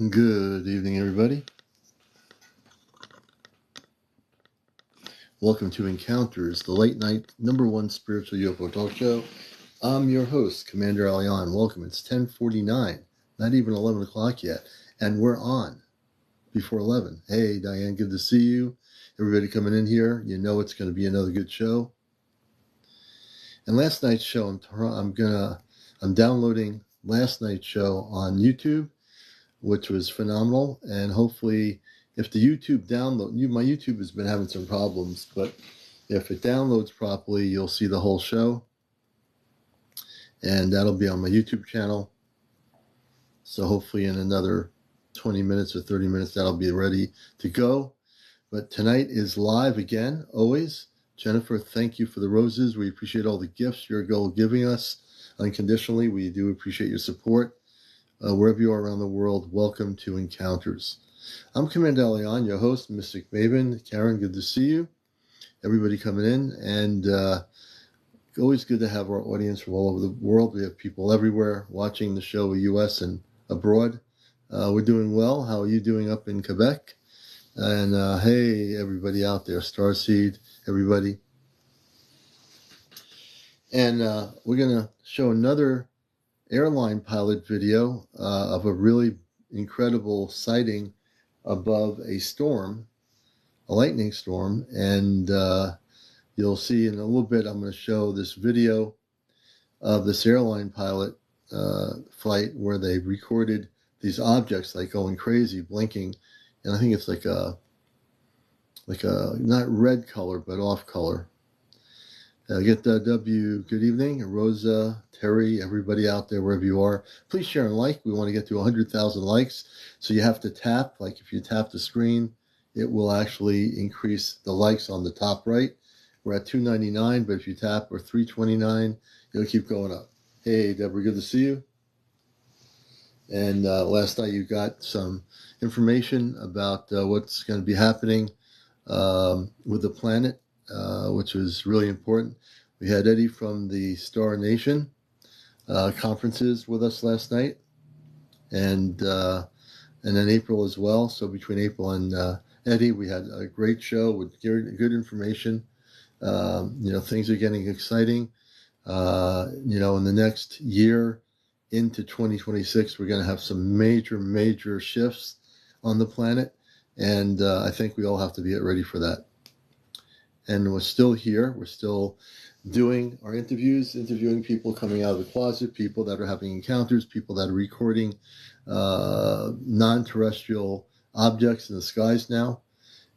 Good evening, everybody. Welcome to Encounters, the late night #1 spiritual UFO talk show. I'm your host, CmdrAleon. Welcome. It's 10:49, not even 11 o'clock yet, and we're on before 11. Hey, Diane, good to see you. Everybody coming in here, you know it's going to be another good show. And last night's show, I'm downloading last night's show on YouTube, which was phenomenal. And hopefully, if the YouTube my YouTube has been having some problems, but if it downloads properly, you'll see the whole show. And that'll be on my YouTube channel. So hopefully in another 20 minutes or 30 minutes, that'll be ready to go. But tonight is live again, always. Jennifer, thank you for the roses. We appreciate all the gifts you're giving us unconditionally. We do appreciate your support. Wherever you are around the world, welcome to Encounters. I'm CmdRAleon, your host, Mystic Maven. Karen, good to see you. Everybody coming in, and always good to have our audience from all over the world. We have people everywhere watching the show, U.S. and abroad. We're doing well. How are you doing up in Quebec? And hey, everybody out there, Starseed, everybody. And we're going to show another airline pilot video of a really incredible sighting above a storm, a lightning storm. And you'll see in a little bit, I'm going to show this video of this airline pilot flight where they recorded these objects like going crazy, blinking. And I think it's like a not red color, but off color. Get the W. Good evening, Rosa, Terry, everybody out there, wherever you are. Please share and like. We want to get to 100,000 likes. So you have to tap. Like if you tap the screen, it will actually increase the likes on the top right. We're at 299, but if you tap or 329, it'll keep going up. Hey, Deborah, good to see you. And last night you got some information about what's going to be happening with the planet, which was really important. We had Eddie from the Star Nation conferences with us last night, and then April as well. So between April and Eddie, we had a great show with good information. Things are getting exciting. In the next year into 2026, we're going to have some major shifts on the planet. And I think we all have to be ready for that. And we're still here. We're still doing our interviewing people coming out of the closet, people that are having encounters, people that are recording non-terrestrial objects in the skies now.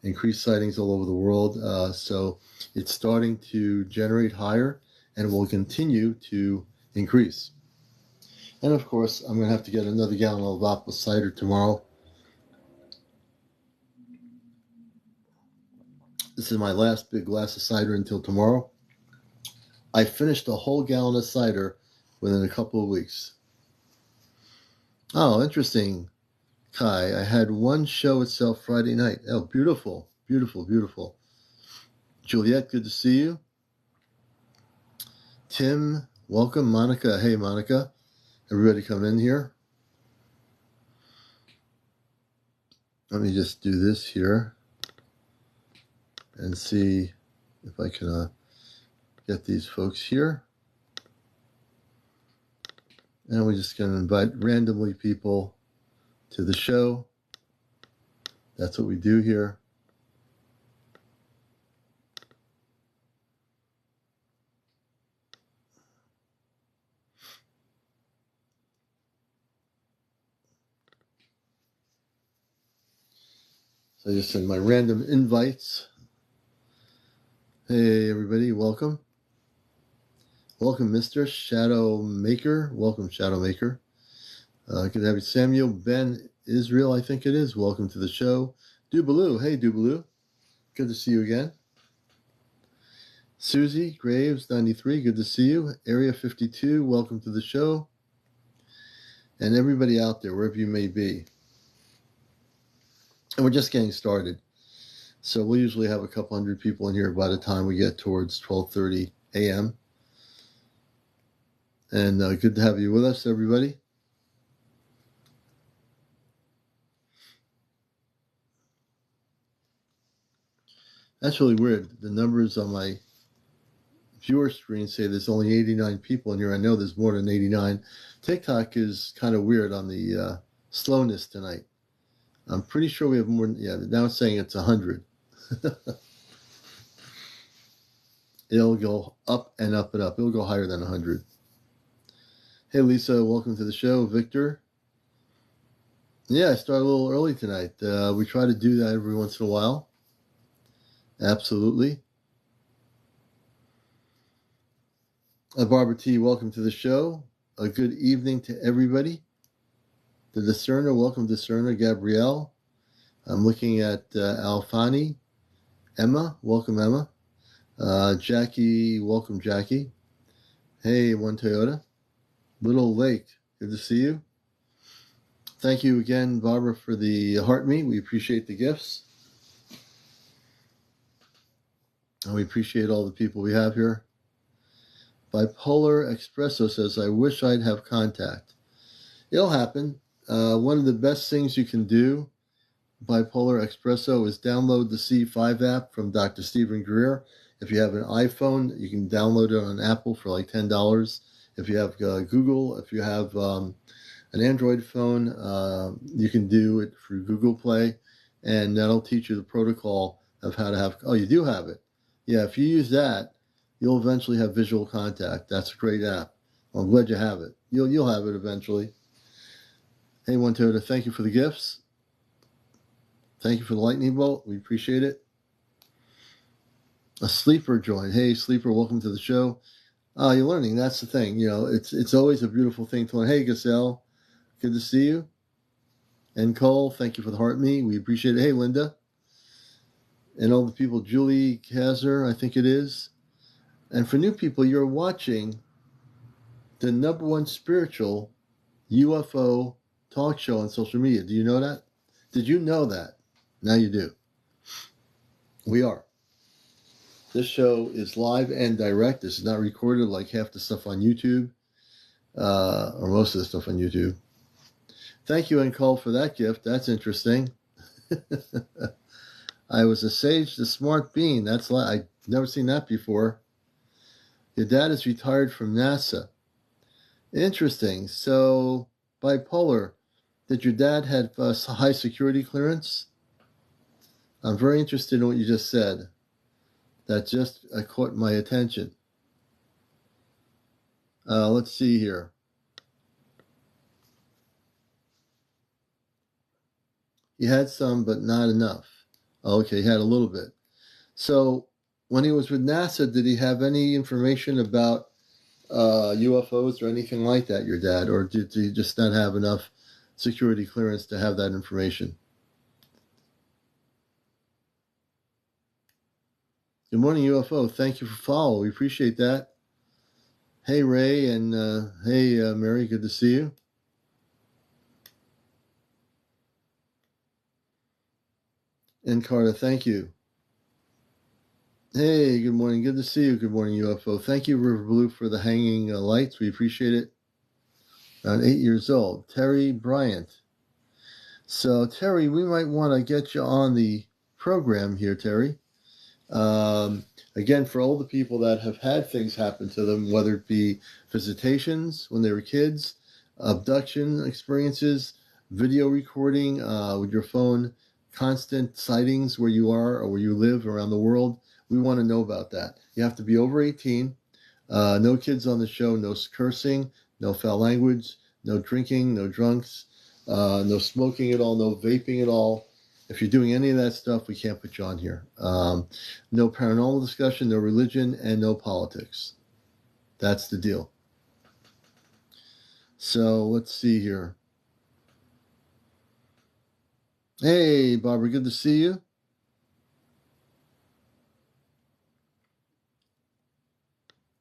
Increased sightings all over the world. So it's starting to generate higher and will continue to increase. And of course, I'm going to have to get another gallon of apple cider tomorrow. This is my last big glass of cider until tomorrow. I finished a whole gallon of cider within a couple of weeks. Oh, interesting, Kai. I had one show itself Friday night. Oh, beautiful. Juliet, good to see you. Tim, welcome. Monica, hey, Monica. Everybody come in here. Let me just do this here and see if I can get these folks here. And we're just going to invite randomly people to the show. That's what we do here. So I just send my random invites. Hey, everybody, welcome. Welcome, Mr. Shadow Maker. Welcome, Shadow Maker. Good to have you. Samuel Ben Israel, I think it is. Welcome to the show. Dubaloo. Hey, Dubaloo. Good to see you again. Susie Graves, 93. Good to see you. Area 52. Welcome to the show. And everybody out there, wherever you may be. And we're just getting started. So we'll usually have a couple hundred people in here by the time we get towards 12:30 a.m. And good to have you with us, everybody. That's really weird. The numbers on my viewer screen say there's only 89 people in here. I know there's more than 89. TikTok is kind of weird on the slowness tonight. I'm pretty sure we have more than, yeah, now it's saying it's 100. It'll go up and up and up. It'll go higher than 100. Hey, Lisa, welcome to the show. Victor. Yeah, I started a little early tonight. We try to do that every once in a while. Absolutely. Barbara T., welcome to the show. A good evening to everybody. The Discerner, welcome Discerner. Gabrielle. I'm looking at Alfani. Emma, welcome Emma. Jackie, welcome Jackie. Hey, One Toyota. Little Lake, good to see you. Thank you again, Barbara, for the heart meet. We appreciate the gifts. And we appreciate all the people we have here. Bipolar Espresso says, I wish I'd have contact. It'll happen. One of the best things you can do, Bipolar Espresso, is download the C5 app from Dr. Stephen Greer. If you have an iPhone, you can download it on Apple for like $10. If you have Google, if you have an Android phone, you can do it through Google Play, and that'll teach you the protocol of how to have, oh, you do have it. Yeah, if you use that, you'll eventually have visual contact. That's a great app. Well, I'm glad you have it. You'll have it eventually. Hey, One Toyota, thank you for the gifts. Thank you for the lightning bolt. We appreciate it. A sleeper joined. Hey, sleeper, welcome to the show. You're learning. That's the thing. You know, it's always a beautiful thing to learn. Hey, Gazelle, good to see you. And Cole, thank you for the heart me. We appreciate it. Hey, Linda. And all the people, Julie Kazar, I think it is. And for new people, you're watching the #1 spiritual UFO talk show on social media. Do you know that? Did you know that? Now you do. We are. This show is live and direct. This is not recorded like half the stuff on YouTube, or most of the stuff on YouTube. Thank you, Nicole, for that gift. That's interesting. I was a sage, the smart being. I've never seen that before. Your dad is retired from NASA. Interesting. So, bipolar. Did your dad have high security clearance? I'm very interested in what you just said. That just caught my attention. Let's see here. He had some, but not enough. Okay, he had a little bit. So when he was with NASA, did he have any information about UFOs or anything like that, your dad? Or did he just not have enough security clearance to have that information? Good morning, UFO. Thank you for following. We appreciate that. Hey, Ray, and hey, Mary, good to see you. And Carter, thank you. Hey, good morning. Good to see you. Good morning, UFO. Thank you, River Blue, for the hanging lights. We appreciate it. Around 8 years old. Terry Bryant. So, Terry, we might want to get you on the program here, Terry. Again, for all the people that have had things happen to them, whether it be visitations when they were kids, abduction experiences, video recording with your phone, constant sightings where you are or where you live around the world, we want to know about that. You have to be over 18, no kids on the show, no cursing, no foul language, no drinking, no drunks, no smoking at all, no vaping at all. If you're doing any of that stuff, we can't put you on here. No paranormal discussion, no religion, and no politics. That's the deal. So let's see here. Hey, Barbara, good to see you.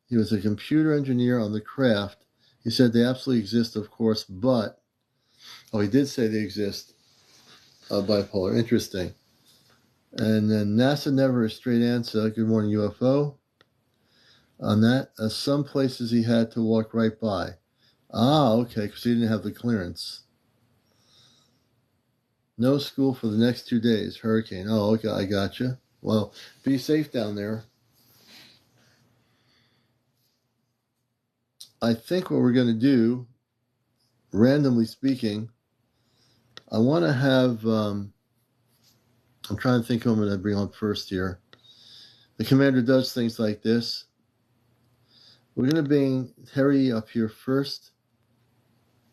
He was a computer engineer on the craft. He said they absolutely exist, of course, but... Oh, he did say they exist. Bipolar. Interesting. And then NASA never a straight answer. Good morning, UFO. On that, some places he had to walk right by. Ah, okay, because he didn't have the clearance. No school for the next 2 days. Hurricane. Oh, okay, I gotcha. Well, be safe down there. I think what we're going to do, randomly speaking, I want to have, I'm trying to think who I'm going to bring on first here. The commander does things like this. We're going to bring Terry up here first.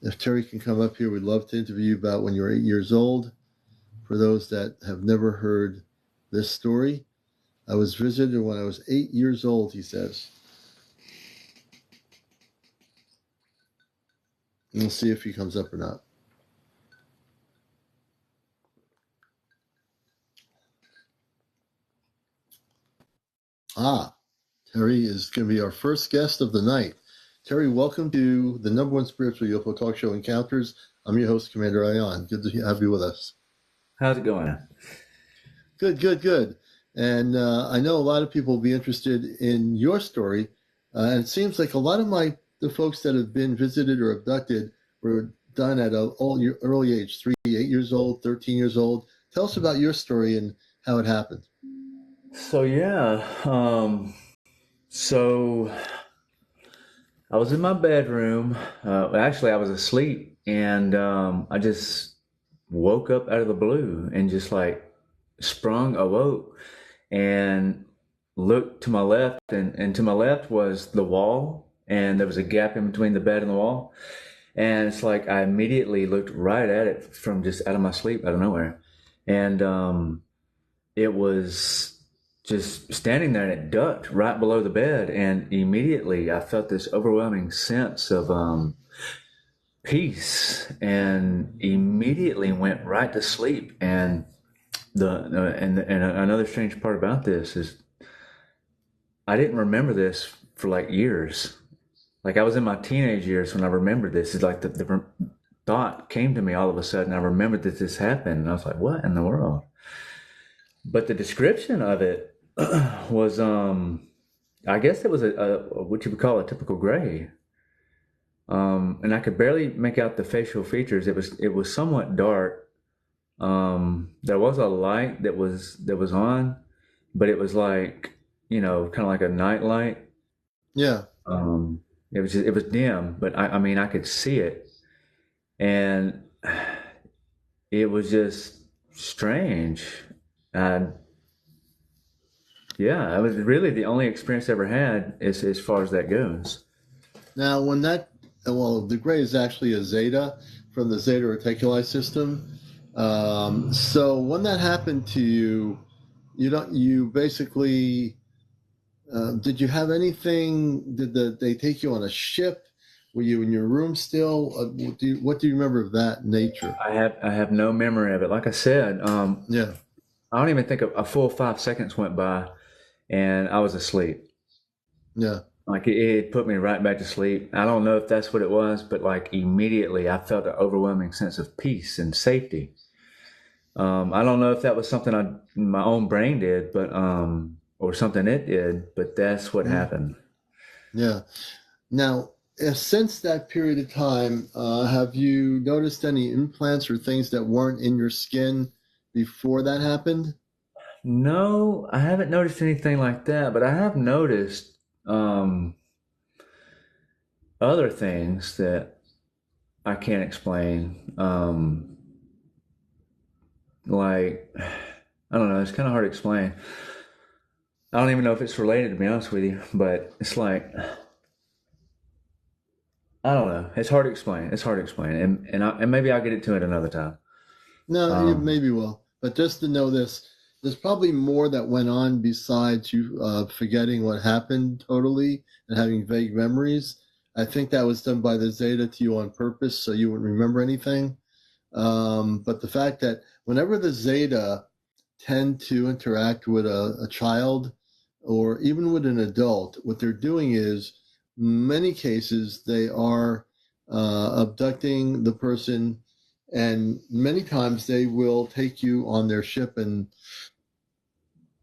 If Terry can come up here, we'd love to interview you about when you were 8 years old. For those that have never heard this story, I was visited when I was 8 years old, he says. And we'll see if he comes up or not. Terry is going to be our first guest of the night. Terry, welcome to the #1 spiritual UFO talk show, Encounters. I'm your host, CmdrAleon. Good to have you with us. How's it going? Good. And I know a lot of people will be interested in your story. And it seems like a lot of the folks that have been visited or abducted were done at an early age, 3, 8 years old, 13 years old. Tell us about your story and how it happened. So so I was in my bedroom. Actually, I was asleep, and I just woke up out of the blue and just like awoke, and looked to my left, and to my left was the wall, and there was a gap in between the bed and the wall. And it's like I immediately looked right at it from just out of my sleep, out of nowhere. And it was just standing there, and it ducked right below the bed. And immediately I felt this overwhelming sense of peace, and immediately went right to sleep. And and another strange part about this is I didn't remember this for like years. Like I was in my teenage years when I remembered this. It's like the thought came to me all of a sudden. I remembered that this happened, and I was like, "What in the world?" But the description of it was, I guess it was a what you would call a typical gray. And I could barely make out the facial features. It was somewhat dark. There was a light that was on, but it was like, kind of like a night light. Yeah. It was dim, but I mean I could see it, and it was just strange. And yeah, it was really the only experience I ever had as far as that goes. Now, the gray is actually a zeta from the Zeta Reticuli system. So when that happened to you, you basically, did you have anything? Did they take you on a ship? Were you in your room still? What do you remember of that nature? I have no memory of it. Like I said, Yeah. I don't even think a full 5 seconds went by, and I was asleep. Yeah. Like it put me right back to sleep. I don't know if that's what it was, but like immediately I felt an overwhelming sense of peace and safety. I don't know if that was something my own brain did, but or something it did, but that's what happened. Yeah. Now, since that period of time, have you noticed any implants or things that weren't in your skin before that happened? No, I haven't noticed anything like that, but I have noticed um, other things that I can't explain. Like, I don't know, it's kind of hard to explain. I don't even know if it's related, to be honest with you, but it's like, I don't know. It's hard to explain. It's hard to explain. And maybe I'll get into it another time. No, you Um, maybe will. But just to know this, there's probably more that went on besides you forgetting what happened totally and having vague memories. I think that was done by the Zeta to you on purpose so you wouldn't remember anything. But the fact that whenever the Zeta tend to interact with a child or even with an adult, what they're doing is, many cases, they are abducting the person, and many times they will take you on their ship and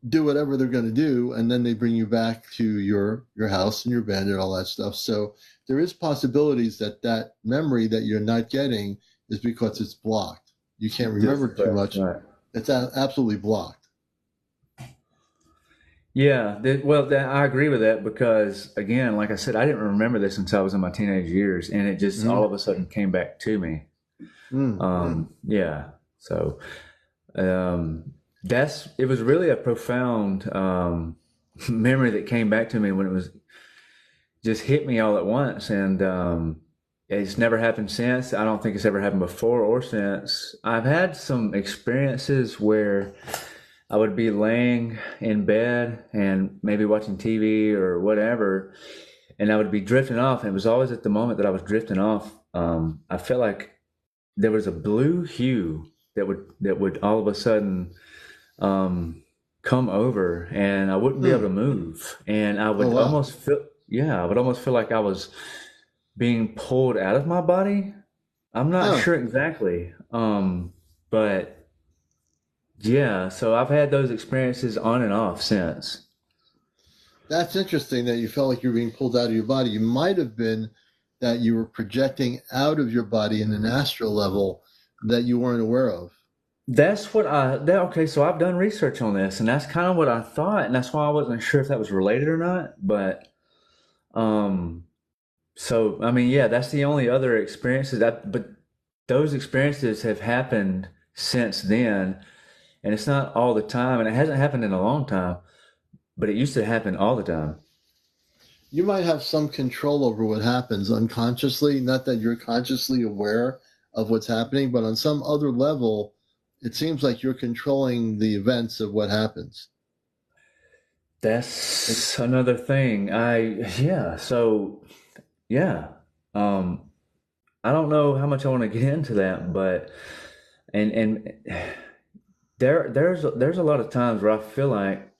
do whatever they're going to do, and then they bring you back to your house and your bed and all that stuff. So there is possibilities that memory that you're not getting is because it's blocked. You can't remember too much. right. It's absolutely blocked. Yeah, I agree with that because, again, like I said, I didn't remember this until I was in my teenage years, and it just all Mm, of a sudden came back to me. mm, Yeah, so um, that's it was really a profound memory that came back to me when it was just hit me all at once, and it's never happened since. I don't think it's ever happened before or since. I've had some experiences where I would be laying in bed and maybe watching TV or whatever, and I would be drifting off. And it was always at the moment that I was drifting off. I felt like there was a blue hue that would all of a sudden um, come over, and I wouldn't be able to mm. move, and Oh, wow. I would almost feel like I was being pulled out of my body. I'm not Huh. sure exactly, but yeah. So I've had those experiences on and off since. That's interesting that you felt like you were being pulled out of your body. You might have been that you were projecting out of your body in an astral level that you weren't aware of. That's what okay, so I've done research on this, and that's kind of what I thought, and that's why I wasn't sure if that was related or not. But um, so I mean, yeah, that's the only other experiences but those experiences have happened since then, and it's not all the time, and it hasn't happened in a long time, but it used to happen all the time. You might have some control over what happens unconsciously, not that you're consciously aware of what's happening, but on some other level, it seems like you're controlling the events of what happens. And That's another thing. Yeah, so yeah. Um, I don't know how much I want to get into that, but and there's a lot of times where I feel like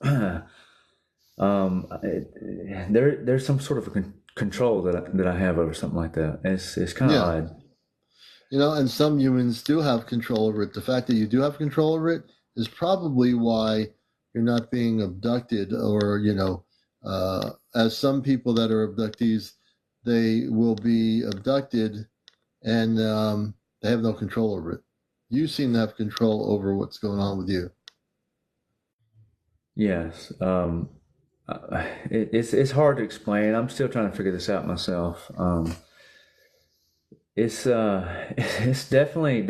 there's some sort of a control that I have over something like that. It's kind of yeah, odd. and some humans do have control over it. The fact that you do have control over it is probably why you're not being abducted, or as some people that are abductees, they will be abducted and they have no control over it. You seem to have control over what's going on with you. Yes. It's hard to explain. I'm still trying to figure this out myself. It's it's definitely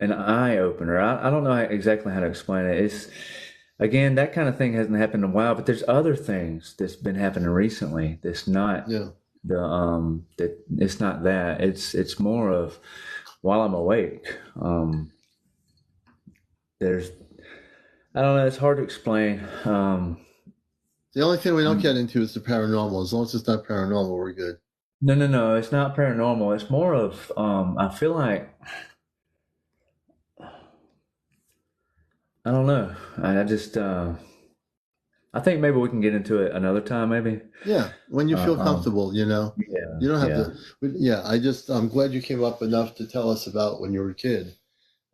an eye opener. I don't know exactly how to explain it. It's again that kind of thing hasn't happened in a while, but there's other things that's been happening recently. That's not Yeah. that it's not that. It's more of while I'm awake. There's I don't know. It's hard to explain. The only thing we don't get into is the paranormal. As long as it's not paranormal, we're good. No. It's not paranormal. It's more of I feel like I don't know. I just I think maybe we can get into it another time. Maybe. Yeah, when you Uh, feel um, comfortable, yeah. you don't have Yeah. to. Yeah, I'm glad you came up enough to tell us about when you were a kid,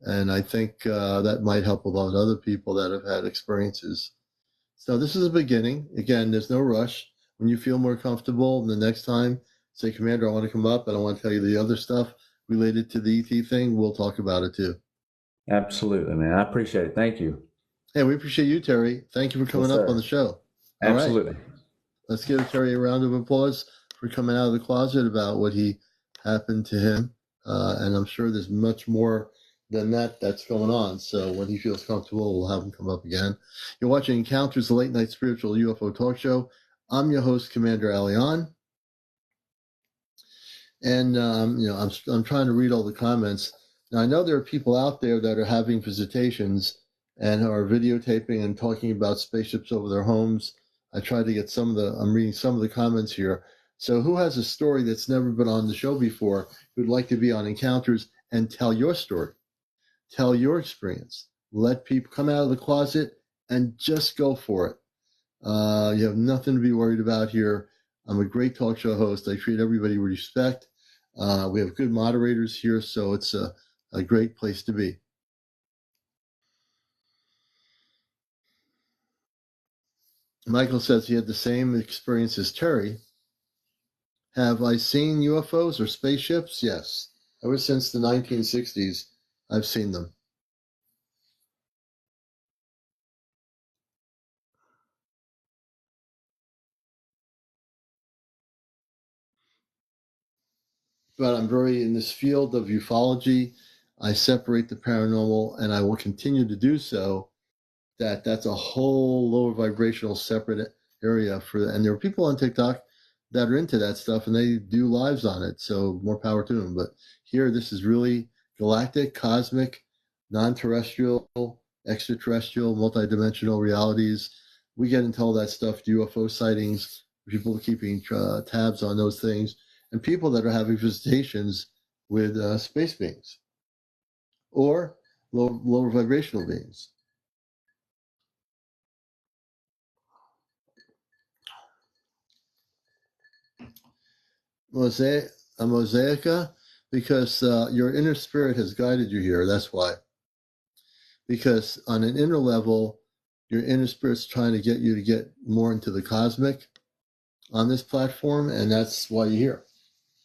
and I think that might help a lot of other people that have had experiences. So this is a beginning. Again, there's no rush. When you feel more comfortable, the next time, say, Commander, I want to come up and I want to tell you the other stuff related to the ET thing. We'll talk about it too. Absolutely, man. I appreciate it. Thank you. Hey, we appreciate you, Terry. Thank you for Yes, coming up on the sir. show. All right. Absolutely. Let's give Terry a round of applause for coming out of the closet about what he happened to him. And I'm sure there's much more than that that's going on. So when he feels comfortable, we'll have him come up again. You're watching Encounters, the late night spiritual UFO talk show. I'm your host, CmdrAleon. And, I'm trying to read all the comments. Now, I know there are people out there that are having visitations and are videotaping and talking about spaceships over their homes. I tried to get I'm reading some of the comments here. So, who has a story that's never been on the show before who'd like to be on Encounters and tell your story? Tell your experience. Let people come out of the closet and just go for it. You have nothing to be worried about here. I'm a great talk show host. I treat everybody with respect. We have good moderators here, so it's a great place to be. Michael says he had the same experience as Terry. Have I seen UFOs or spaceships? Yes. Ever since the 1960s, I've seen them. but I'm very in this field of ufology. I separate the paranormal, and I will continue to do so. That's a whole lower vibrational separate area for, and there are people on TikTok that are into that stuff, and they do lives on it. So more power to them. But here, this is really galactic, cosmic, non-terrestrial, extraterrestrial, multidimensional realities. We get into all that stuff, UFO sightings, people keeping tabs on those things, and people that are having visitations with space beings or lower vibrational beings. A mosaica, because your inner spirit has guided you here. That's why. Because on an inner level, your inner spirit's trying to get you to get more into the cosmic on this platform, and that's why you're here.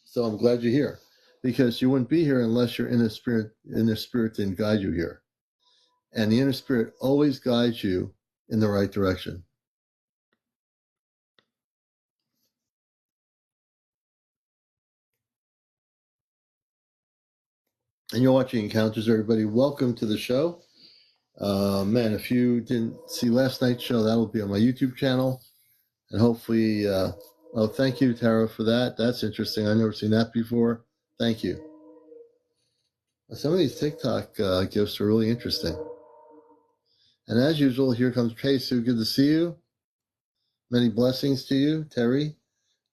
So I'm glad you're here, because you wouldn't be here unless your inner spirit didn't guide you here. And the inner spirit always guides you in the right direction. And you're watching Encounters, everybody. Welcome to the show. Man, if you didn't see last night's show, that will be on my YouTube channel. And hopefully, oh, thank you, Tara, for that. That's interesting. I've never seen that before. Thank you. Some of these TikTok gifts are really interesting. And as usual, here comes Sue. Good to see you. Many blessings to you, Terry.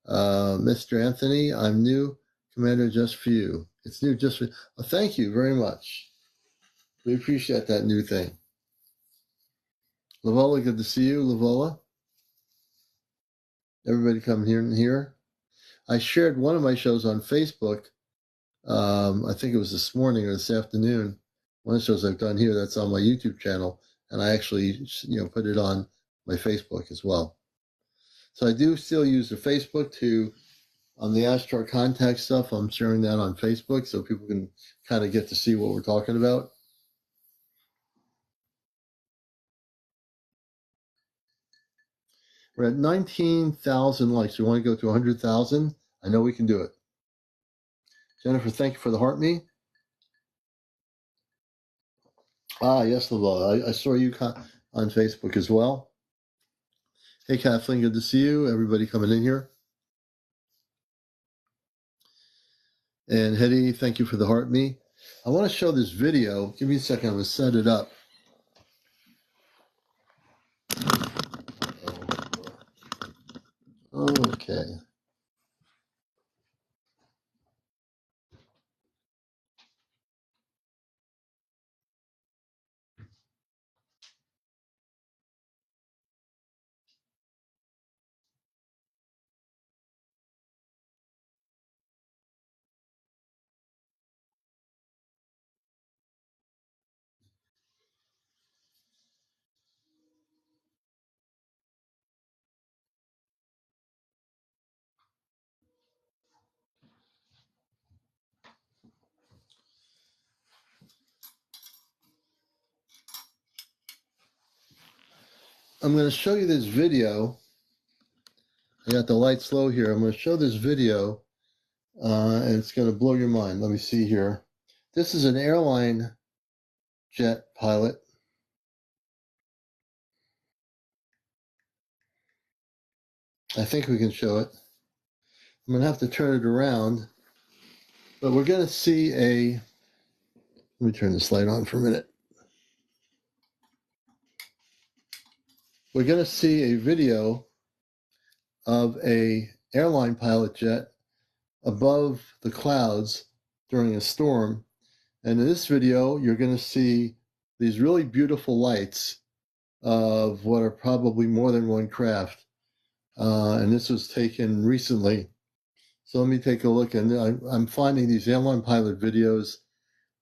Mr. Anthony, I'm new. Commander, just for you. It's new just for you. Oh, thank you very much. We appreciate that new thing. Lavola, good to see you, Lavola. Everybody come here and here. I shared one of my shows on Facebook. I think it was this morning or this afternoon. One of the shows I've done here that's on my YouTube channel, and I actually, put it on my Facebook as well. So I do still use the Facebook on the Astro Contact stuff. I'm sharing that on Facebook so people can kind of get to see what we're talking about. We're at 19,000 likes. We want to go to 100,000. I know we can do it. Jennifer, thank you for the heart me. Ah, yes, Lavala. I saw you on Facebook as well. Hey, Kathleen, good to see you. Everybody coming in here. And Hetty, thank you for the heart me. I want to show this video. Give me a second. I'm going to set it up. Okay. I'm going to show you this video. I got the lights low here. I'm going to show this video, and it's going to blow your mind. Let me see here. This is an airline jet pilot. I think we can show it. I'm going to have to turn it around, but we're going to see let me turn this light on for a minute. We're going to see a video of a airline pilot jet above the clouds during a storm. And in this video, you're going to see these really beautiful lights of what are probably more than one craft. And this was taken recently. So let me take a look. And I'm finding these airline pilot videos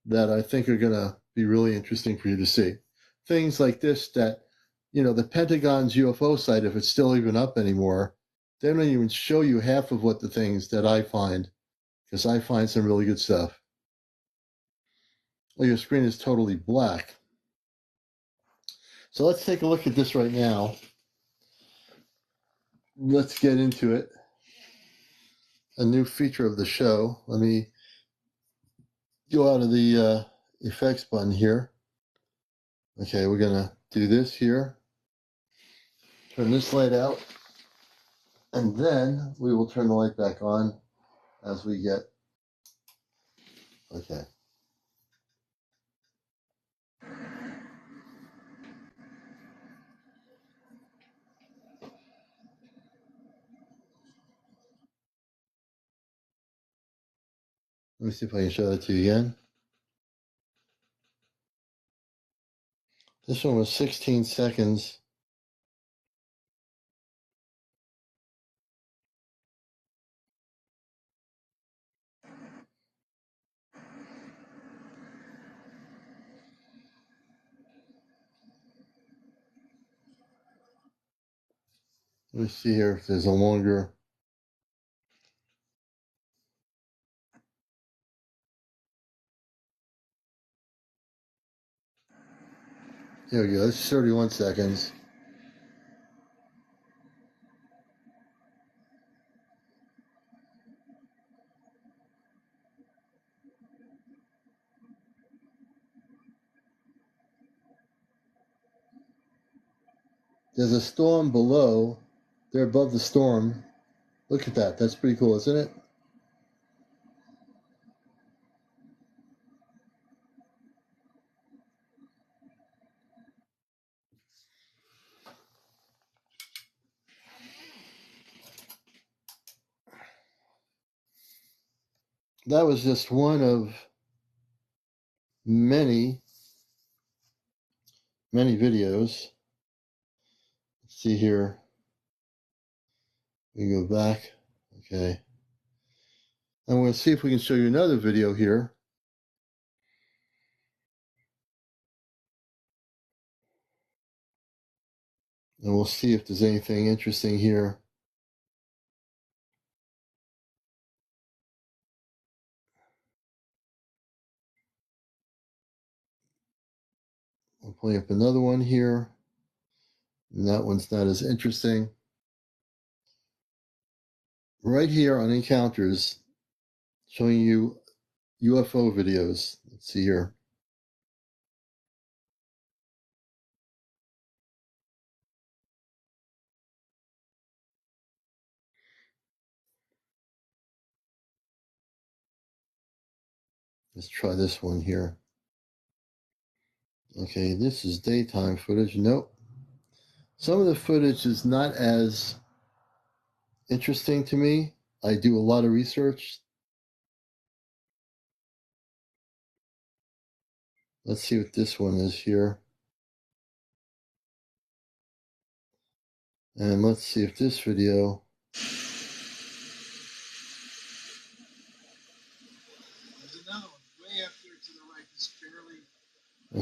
that I think are going to be really interesting for you to see. Things like this that, the Pentagon's UFO site, if it's still even up anymore, they don't even show you half of what the things that I find, because I find some really good stuff. Well, your screen is totally black. So let's take a look at this right now. Let's get into it. a new feature of the show. Let me go out of the effects button here. Okay, we're gonna do this here. Turn this light out, and then we will turn the light back on as we get. Okay. Let me see if I can show that to you again. This one was 16 seconds. Let me see here if there's a longer. Here we go. This is 31 seconds. There's a storm below. They're above the storm. Look at that. That's pretty cool, isn't it? That was just one of many videos. Let's see here. We go back. Okay. And we'll see if we can show you another video here. And we'll see if there's anything interesting here. We'll play up another one here. And that one's not as interesting. Right here on Encounters, showing you UFO videos. Let's see here. Let's try this one here. Okay, this is daytime footage. Nope. Some of the footage is not as interesting to me. I do a lot of research. Let's see what this one is here. And let's see if this video. There's another one way up there to the right, just barely.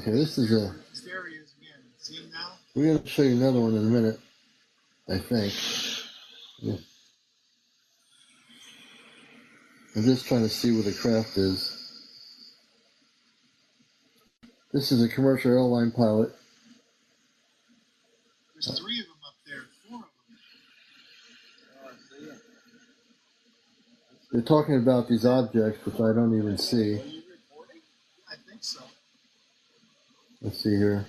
Okay, this is a. There he is again. See him now? We're going to show you another one in a minute, I think. Yeah. I'm just trying to see where the craft is. This is a commercial airline pilot. There's 3 of them up there, 4 of them. They're talking about these objects, which I don't even see. Are you recording? I think so. Let's see here.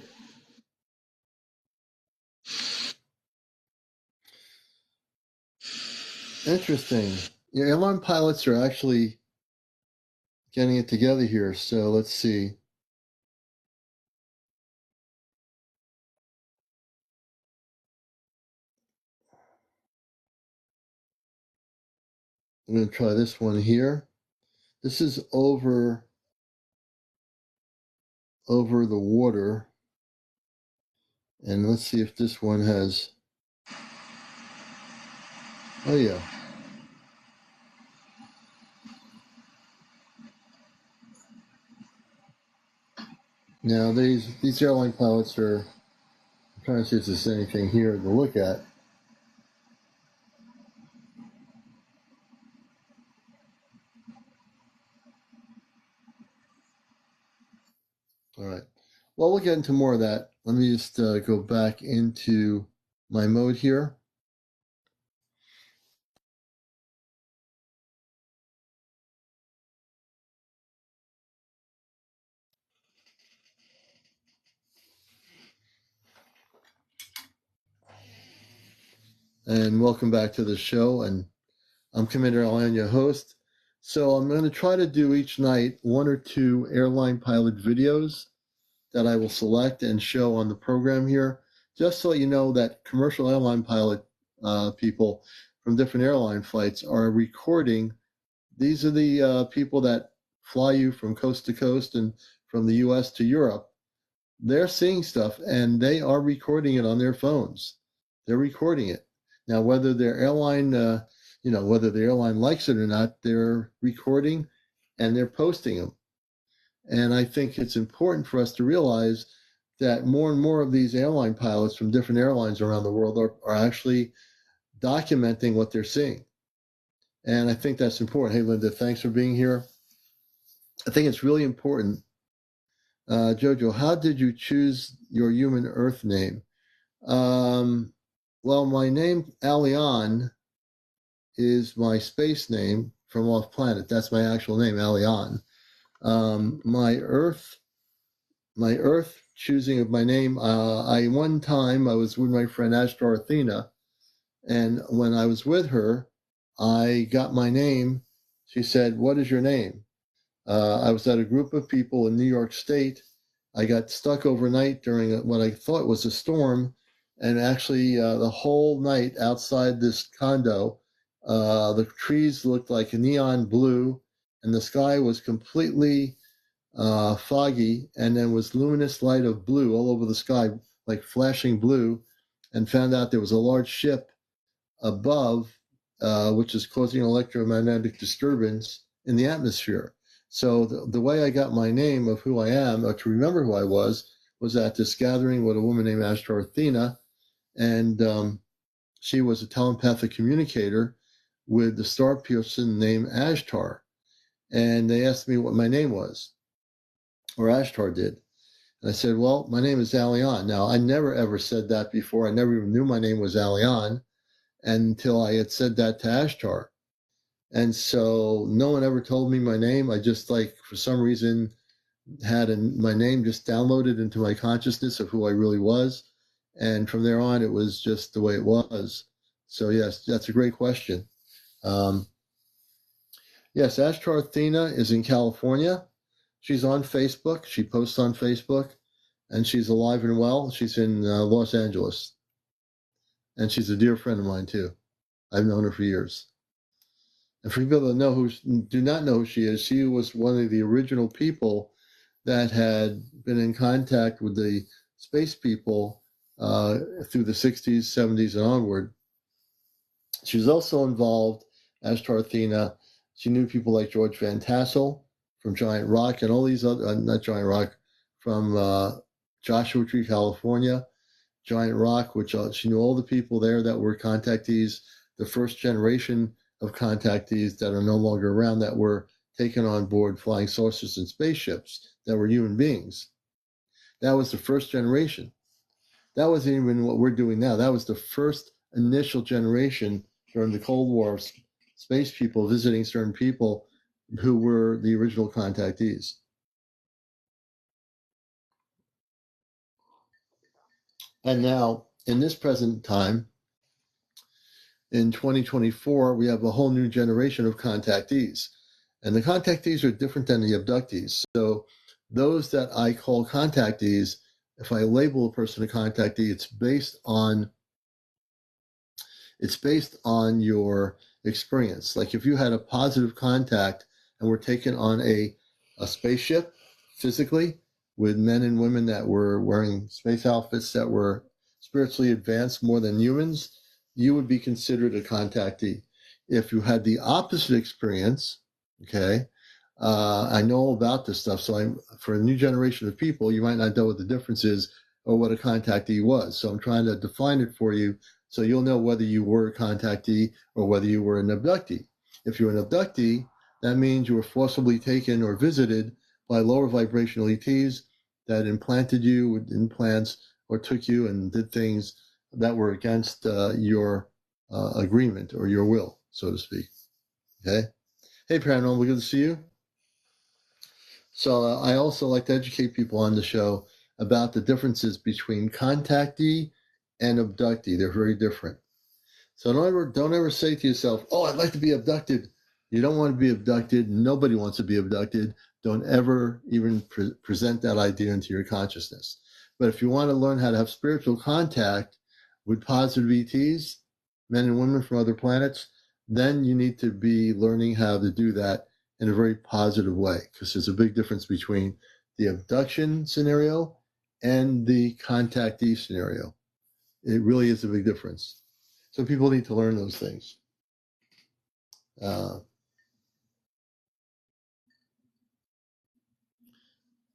Interesting. Yeah, airline pilots are actually getting it together here. So let's see. I'm going to try this one here. This is over the water. And let's see if this one has. Oh, yeah. Now, these airline pilots are. I'm trying to see if there's anything here to look at. All right. Well, we'll get into more of that. Let me just go back into my mode here. and welcome back to the show. And I'm CmdrAleon, your host. So I'm going to try to do each night 1 or 2 airline pilot videos that I will select and show on the program here, just so you know that commercial airline pilot people from different airline flights are recording. These are the people that fly you from coast to coast and from the U.S. to Europe. They're seeing stuff and they are recording it on their phones. They're recording it. Now, whether their airline, whether the airline likes it or not, they're recording and they're posting them. And I think it's important for us to realize that more and more of these airline pilots from different airlines around the world are actually documenting what they're seeing. And I think that's important. Hey, Linda, thanks for being here. I think it's really important. Jojo, how did you choose your human Earth name? Well, my name, Aleon, is my space name from off planet. That's my actual name, Aleon. My Earth choosing of my name, one time I was with my friend Ashtar Athena, and when I was with her, I got my name. She said, "What is your name?" I was at a group of people in New York State. I got stuck overnight during what I thought was a storm, and actually the whole night outside this condo, the trees looked like a neon blue, and the sky was completely foggy, and then was luminous light of blue all over the sky, like flashing blue, and found out there was a large ship above, which is causing electromagnetic disturbance in the atmosphere. So the way I got my name of who I am, or to remember who I was at this gathering with a woman named Ashtar Athena, and she was a telepathic communicator with the star person named Ashtar. And they asked me what my name was, or Ashtar did. And I said, well, my name is Aleon. Now, I never ever said that before. I never even knew my name was Aleon until I had said that to Ashtar. And so no one ever told me my name. I just, like, for some reason, had my name just downloaded into my consciousness of who I really was. And from there on, it was just the way it was. So, yes, that's a great question. Yes, Ashtar Athena is in California. She's on Facebook. She posts on Facebook, and she's alive and well. She's in Los Angeles. And she's a dear friend of mine, too. I've known her for years. And for people that do not know who she was one of the original people that had been in contact with the space people through the 60s, 70s, and onward. She was also involved, as Tarthena. She knew people like George Van Tassel from Giant Rock and all these other, not Giant Rock, from Joshua Tree, California. Giant Rock, which she knew all the people there that were contactees, the first generation of contactees that are no longer around, that were taken on board flying saucers and spaceships that were human beings. That was the first generation. That wasn't even what we're doing now. That was the first initial generation during the Cold War of space people visiting certain people who were the original contactees. And now, in this present time, in 2024, we have a whole new generation of contactees. And the contactees are different than the abductees. So those that I call contactees, if I label a person a contactee, it's based on your experience. Like if you had a positive contact and were taken on a spaceship physically with men and women that were wearing space outfits that were spiritually advanced more than humans, you would be considered a contactee. If you had the opposite experience, okay, I know all about this stuff. So for a new generation of people, you might not know what the difference is or what a contactee was. So I'm trying to define it for you so you'll know whether you were a contactee or whether you were an abductee. If you're an abductee, that means you were forcibly taken or visited by lower vibrational ETs that implanted you with implants or took you and did things that were against your agreement or your will, so to speak. Okay? Hey, Paranormal, good to see you. So I also like to educate people on the show about the differences between contactee and abductee. They're very different. So don't ever say to yourself, "Oh, I'd like to be abducted." You don't want to be abducted. Nobody wants to be abducted. Don't ever even present that idea into your consciousness. But if you want to learn how to have spiritual contact with positive ETs, men and women from other planets, then you need to be learning how to do that in a very positive way, because there's a big difference between the abduction scenario and the contactee scenario. It really is a big difference. So people need to learn those things.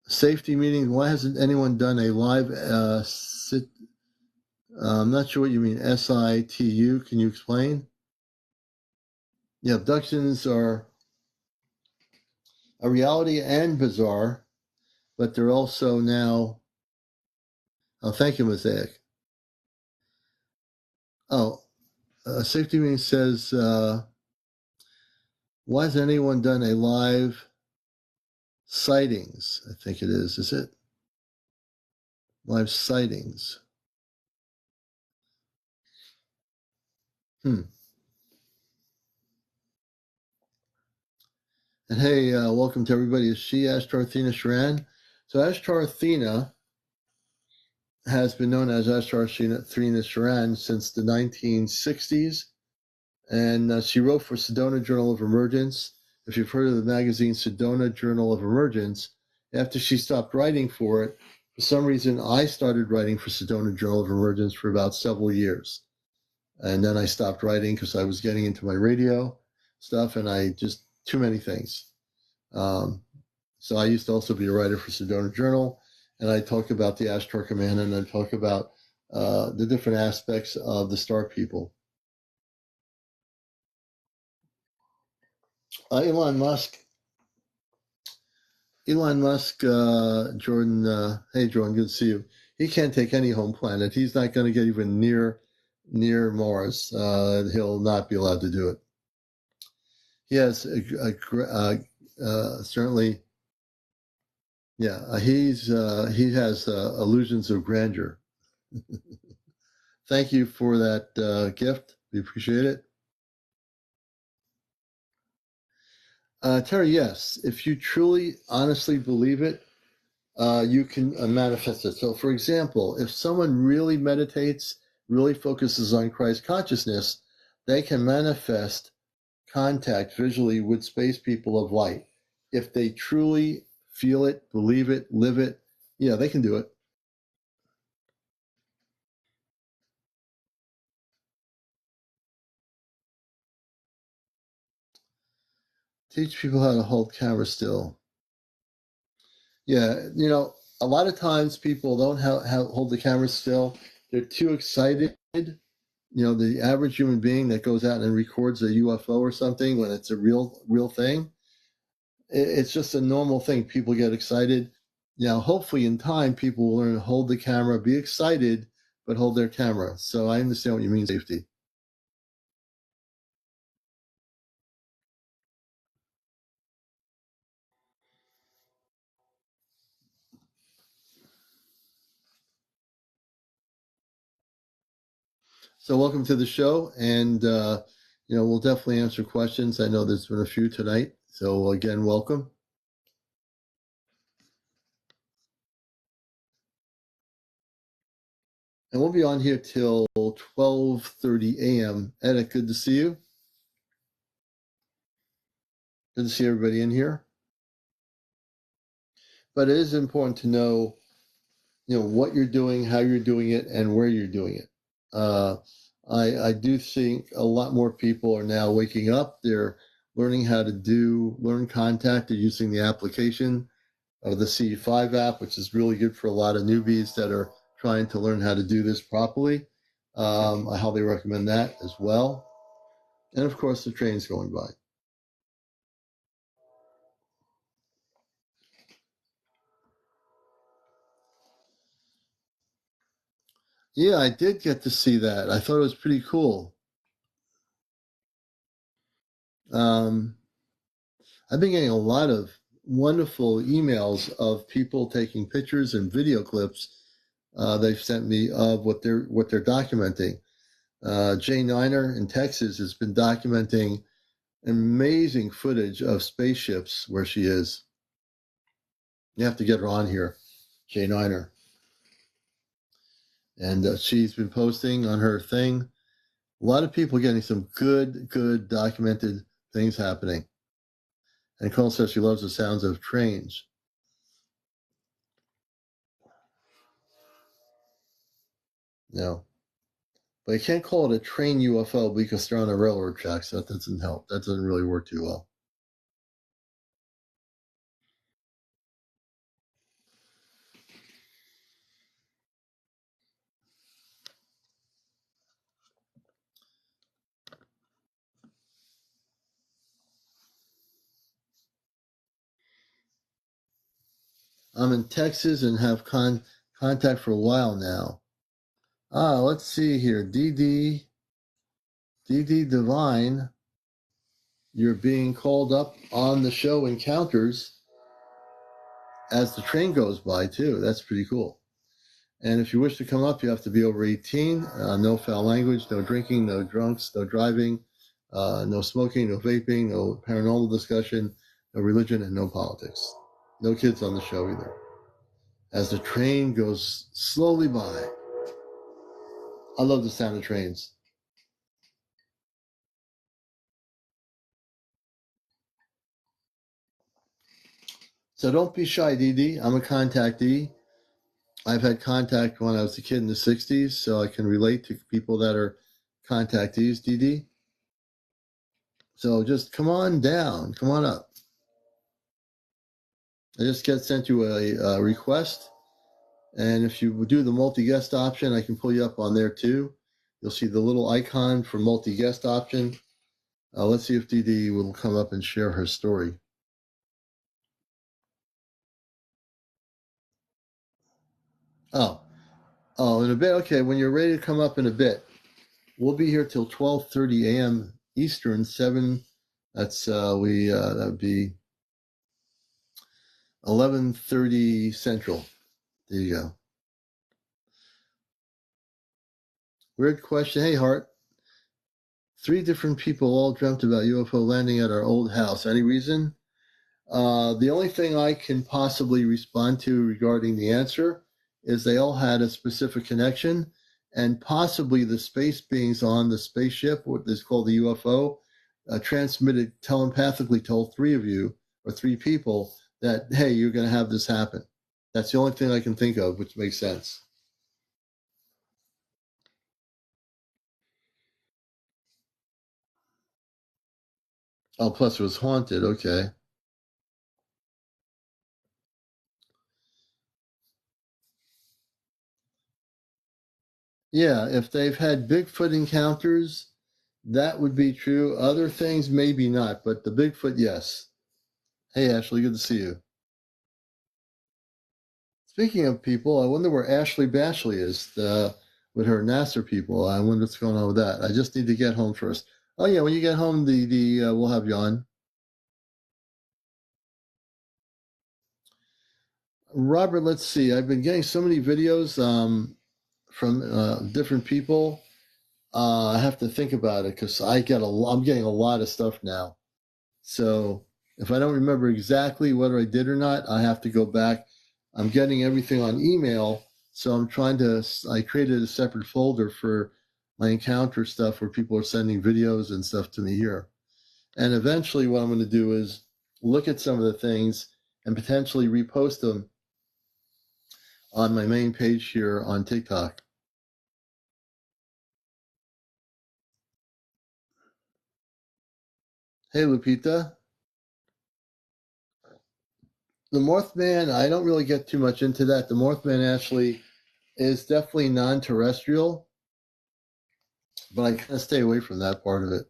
Safety meetings. Why hasn't anyone done a live sit? I'm not sure what you mean. SITU. Can you explain? Yeah, abductions are a reality and bizarre, but they're also now. Oh, thank you, Mosaic. Oh, safety meeting says, why hasn't anyone done a live sightings? I think it is. Is it? Live sightings. And hey, welcome to everybody. Is she Ashtar Athena Sharan? So Ashtar Athena has been known as Ashtar Athena Sharan since the 1960s. And she wrote for Sedona Journal of Emergence. If you've heard of the magazine Sedona Journal of Emergence, after she stopped writing for it, for some reason I started writing for Sedona Journal of Emergence for about several years. And then I stopped writing because I was getting into my radio stuff and I just, too many things. So I used to also be a writer for Sedona Journal, and I talk about the Ashtar Command, and I talk about the different aspects of the star people. Elon Musk, Jordan. Hey, Jordan, good to see you. He can't take any home planet. He's not going to get even near Mars. He'll not be allowed to do it. He has certainly. Yeah, he has illusions of grandeur. Thank you for that gift. We appreciate it. Terry, yes. If you truly, honestly believe it, you can manifest it. So, for example, if someone really meditates, really focuses on Christ consciousness, they can manifest contact visually with space people of light. If they truly feel it, believe it, live it, yeah, they can do it. Teach people how to hold camera still. Yeah, a lot of times people don't hold the camera still. They're too excited. The average human being that goes out and records a UFO or something when it's a real thing, it's just a normal thing. People get excited. Hopefully in time, people will learn to hold the camera, be excited, but hold their camera. So I understand what you mean, safety. So welcome to the show, and we'll definitely answer questions. I know there's been a few tonight, so again, welcome. And we'll be on here till 12:30 a.m. Edit, good to see you. Good to see everybody in here. But it is important to know, what you're doing, how you're doing it, and where you're doing it. I do think a lot more people are now waking up. They're learning how to learn contact. They're using the application of the C5 app, which is really good for a lot of newbies that are trying to learn how to do this properly. I highly recommend that as well. And of course, the train's going by. Yeah, I did get to see that. I thought it was pretty cool. I've been getting a lot of wonderful emails of people taking pictures and video clips they've sent me of what they're documenting. Jay Niner in Texas has been documenting amazing footage of spaceships where she is. You have to get her on here, Jay Niner. And she's been posting on her thing. A lot of people getting some good documented things happening. And Cole says she loves the sounds of trains. No. But you can't call it a train UFO because they're on the railroad tracks. That doesn't help. That doesn't really work too well. I'm in Texas and have contact for a while now. Let's see here. DD Divine, you're being called up on the show Encounters as the train goes by, too. That's pretty cool. And if you wish to come up, you have to be over 18. No foul language, no drinking, no drunks, no driving, no smoking, no vaping, no paranormal discussion, no religion, and no politics. No kids on the show either. As the train goes slowly by. I love the sound of trains. So don't be shy, Dee. I'm a contactee. I've had contact when I was a kid in the 60s, so I can relate to people that are contactees, Dee. So just come on down. Come on up. I just sent you a request. And if you do the multi-guest option, I can pull you up on there too. You'll see the little icon for multi-guest option. Let's see if Dee will come up and share her story. In a bit. Okay, when you're ready to come up in a bit, we'll be here till 12:30 a.m. Eastern, 7. That would be 11:30 Central. There you go. Weird question. Hey, Hart. 3 different people all dreamt about UFO landing at our old house. Any reason? The only thing I can possibly respond to regarding the answer is they all had a specific connection, and possibly the space beings on the spaceship, what is called the UFO, transmitted telepathically, told 3 of you or 3 people that, hey, you're going to have this happen. That's the only thing I can think of, which makes sense. Oh, plus it was haunted. Okay. Yeah, if they've had Bigfoot encounters, that would be true. Other things, maybe not, but the Bigfoot, yes. Hey, Ashley, good to see you. Speaking of people, I wonder where Ashley Bashley is with her NASA people. I wonder what's going on with that. I just need to get home first. Oh, yeah, when you get home, we'll have you on. Robert, let's see. I've been getting so many videos from different people. I have to think about it because I'm getting a lot of stuff now. So if I don't remember exactly whether I did or not, I have to go back. I'm getting everything on email, so I created a separate folder for my encounter stuff where people are sending videos and stuff to me here. And eventually what I'm going to do is look at some of the things and potentially repost them on my main page here on TikTok. Hey, Lupita. The Mothman, I don't really get too much into that. The Mothman actually is definitely non-terrestrial, but I kind of stay away from that part of it.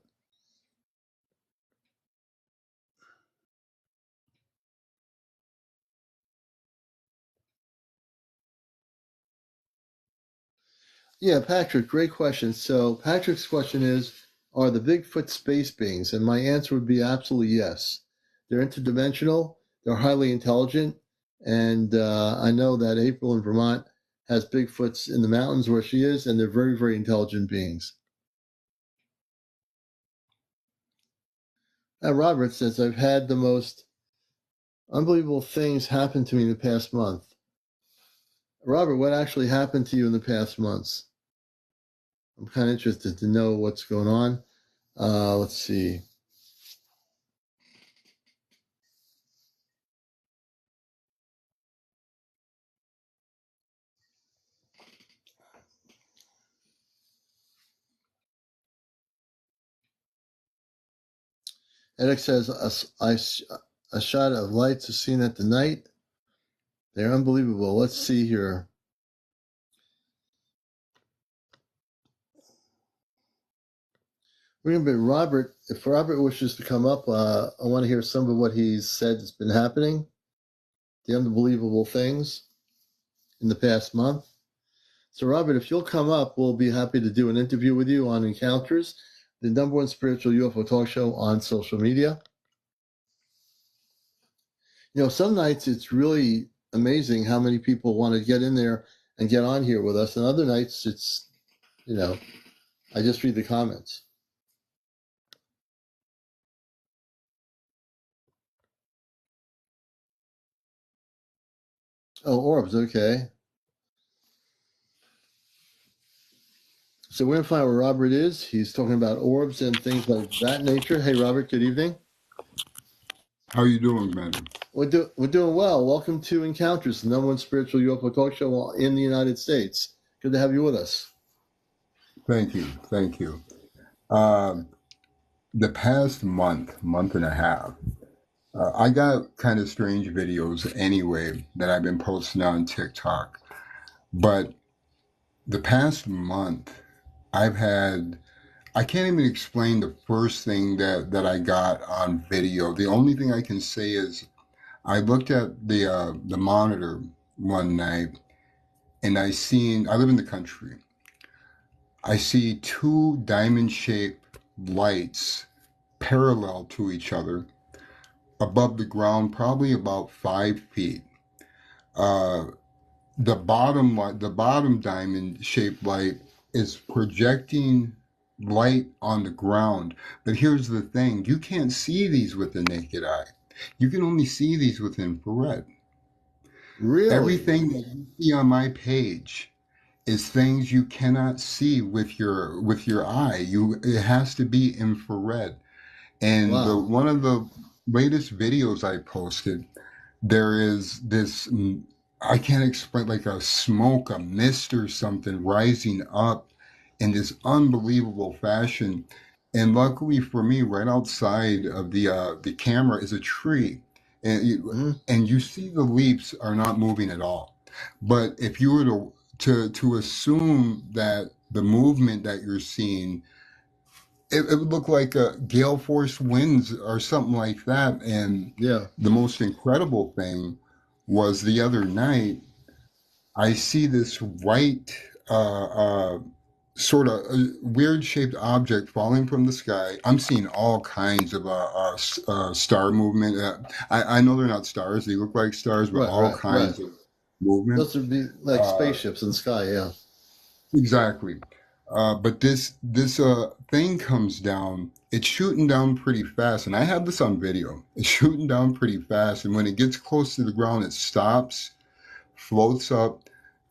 Yeah, Patrick, great question. So Patrick's question is, are the Bigfoot space beings? And my answer would be absolutely yes. They're interdimensional. They're highly intelligent. And I know that April in Vermont has Bigfoots in the mountains where she is, and they're very, very intelligent beings. Robert says, I've had the most unbelievable things happen to me in the past month. Robert, what actually happened to you in the past months? I'm kind of interested to know what's going on. Let's see. Eric says, a shot of lights is seen at the night. They're unbelievable. Let's see here. We're going to be Robert. If Robert wishes to come up, I want to hear some of what he's said has been happening, the unbelievable things in the past month. So, Robert, if you'll come up, we'll be happy to do an interview with you on Encounters, the #1 spiritual UFO talk show on social media. You know, some nights it's really amazing how many people want to get in there and get on here with us, and other nights it's, you know, I just read the comments. Oh, orbs, okay. So we're going to find where Robert is. He's talking about orbs and things like that nature. Hey, Robert, good evening. How you doing, man? We're doing well. Welcome to Encounters, the #1 spiritual UFO talk show in the United States. Good to have you with us. Thank you. The past month and a half, I got kind of strange videos anyway that I've been posting on TikTok. But the past month, I can't even explain the first thing that I got on video. The only thing I can say is I looked at the monitor one night and I live in the country. I see two diamond-shaped lights parallel to each other above the ground, probably about 5 feet. Uh, the bottom diamond-shaped light is projecting light on the ground. But here's the thing: you can't see these with the naked eye. You can only see these with infrared. Really? Everything that you see on my page is things you cannot see with your eye. It has to be infrared. And Wow. one of the latest videos I posted, there is this I can't explain, like a smoke, a mist or something rising up in this unbelievable fashion. And luckily for me, right outside of the camera is a tree, and you see the leaves are not moving at all. But if you were to assume that the movement that you're seeing, it would look like a gale force winds or something like that. And Yeah. the most incredible thing was the other night, I see this white, sort of weird shaped object falling from the sky. I'm seeing all kinds of star movement. I know they're not stars; they look like stars, but all kinds of movement. Those would be like spaceships in the sky, yeah. Exactly. But this thing comes down. It's shooting down pretty fast, and I have this on video. It's shooting down pretty fast, and when it gets close to the ground, it stops, floats up,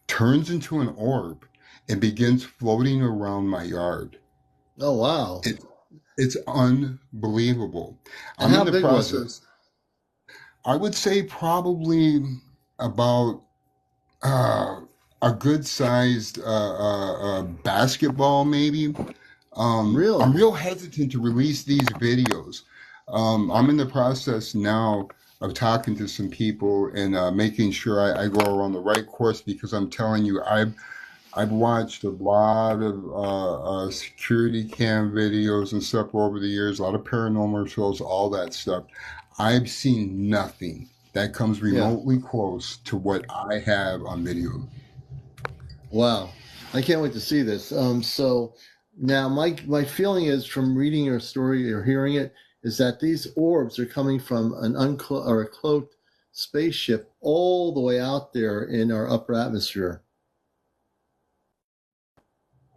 turns into an orb, and begins floating around my yard. Oh, wow. It's unbelievable. And I'm how in the big was it? process. I would say probably about uh, a good sized basketball, maybe. I'm Really? real hesitant to release these videos. I'm in the process now of talking to some people and making sure I go around the right course, because I'm telling you, I've watched a lot of security cam videos and stuff over the years, a lot of paranormal shows, all that stuff. I've seen nothing that comes Yeah. remotely close to what I have on video. Wow. I can't wait to see this. So now my feeling is from reading your story or hearing it is that these orbs are coming from an or a cloaked spaceship all the way out there in our upper atmosphere.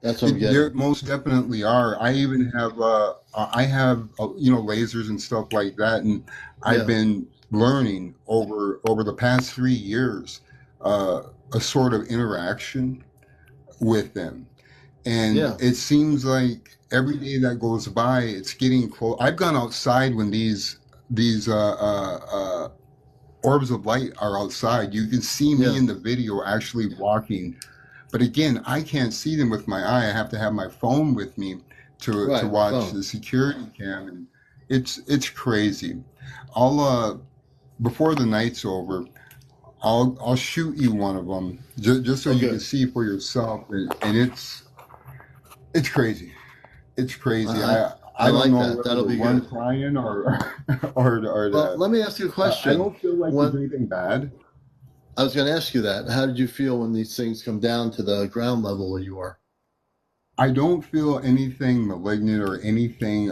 That's what I'm There getting. most definitely are. I even have lasers and stuff like that, and I've Yeah, been learning over the past 3 years a sort of interaction with them. And yeah, it seems like every day that goes by, it's getting close. I've gone outside when these orbs of light are outside. You can see me yeah. in the video actually walking, but again, I can't see them with my eye. I have to have my phone with me to Right, the watch phone. the security cam, and it's crazy. I'll before the night's over, I'll shoot you one of them just so Oh, you can good. see for yourself, and it's crazy. It's crazy. I, I I I don't like know that. whether That'll the be one good. crying or or Well, the let me ask you a I question. don't feel like there's When anything bad. I was going to ask you that, how did you feel when these things come down to the ground level where you are? I don't feel anything malignant or anything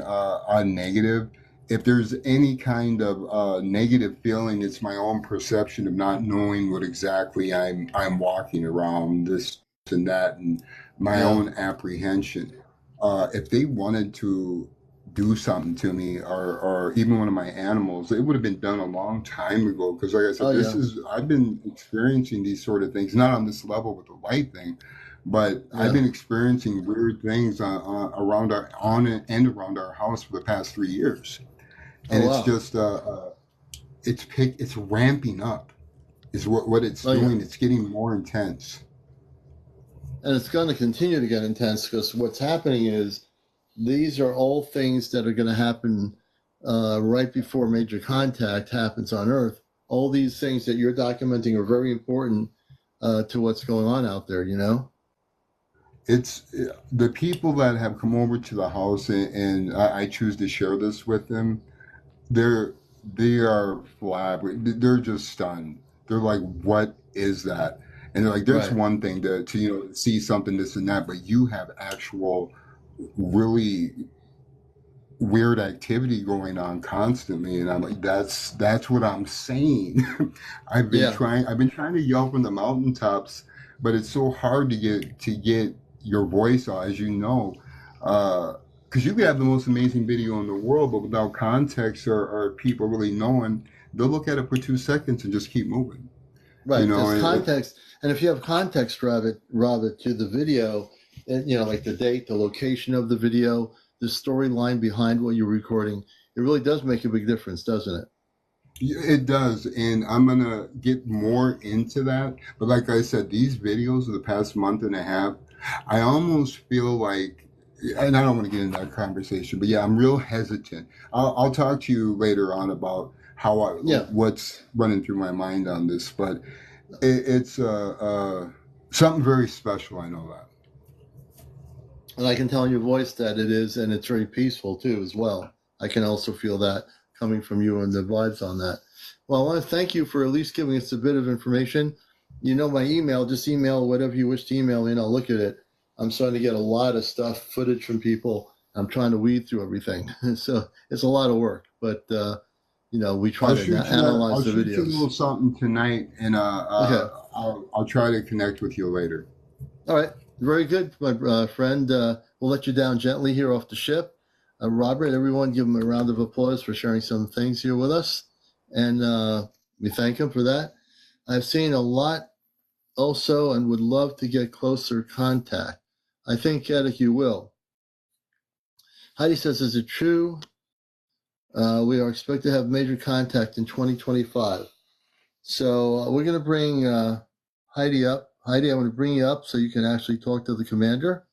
negative. If there's any kind of negative feeling, it's my own perception of not knowing what exactly I'm walking around, this and that, and my Yeah. own apprehension. If they wanted to do something to me, or even one of my animals, it would have been done a long time ago. Because, like I Oh, said, yeah. I've been experiencing these sort of things, not on this level with the light thing, but I've Yeah. been experiencing weird things around our on and around our house for the past 3 years, Oh, and it's wow. just it's ramping up is what it's Oh, yeah. doing. It's getting more intense. And it's going to continue to get intense because what's happening is these are all things that are going to happen right before major contact happens on Earth. All these things that you're documenting are very important to what's going on out there, you know? It's the people that have come over to the house, and I choose to share this with them. They're they are flabbergasted. They're just stunned. They're like, "What is that?" And they're like, "There's Right. one thing to see something, this and that, but you have actual, really weird activity going on constantly." And I'm like, that's what I'm saying. Yeah. I've been trying to yell from the mountaintops, but it's so hard to get your voice out, as you know. Because you could have the most amazing video in the world, but without context, or people really knowing, they'll look at it for 2 seconds and just keep moving. You Right. know, There's it, context. And if you have context, Robert, to the video, like the date, the location of the video, the storyline behind what you're recording, it really does make a big difference, doesn't it? it does, and I'm gonna get more into that. But like I said, these videos of the past month and a half, I almost feel like, and I don't want to get into that conversation, but yeah, I'm real hesitant. I'll talk to you later on about Yeah. what's running through my mind on this, but it's something very special. I know that. And I can tell in your voice that it is, and it's very peaceful too, as well. I can also feel that coming from you and the vibes on that. Well, I want to thank you for at least giving us a bit of information. You know my email, just email whatever you wish to email me and I'll look at it. I'm starting to get a lot of stuff, footage from people. I'm trying to weed through everything. So it's a lot of work, but, we try to I'll analyze the shoot you a videos. little something tonight, and Okay. I'll try to connect with you later. All right. Very good, my friend. We'll let you down gently here off the ship. Robert, everyone, give him a round of applause for sharing some things here with us. And we thank him for that. I've seen a lot also and would love to get closer contact. I think, Kedek, you will. Heidi says, is it true? We are expected to have major contact in 2025. So we're going to bring Heidi up. Heidi, I want to bring you up so you can actually talk to the commander.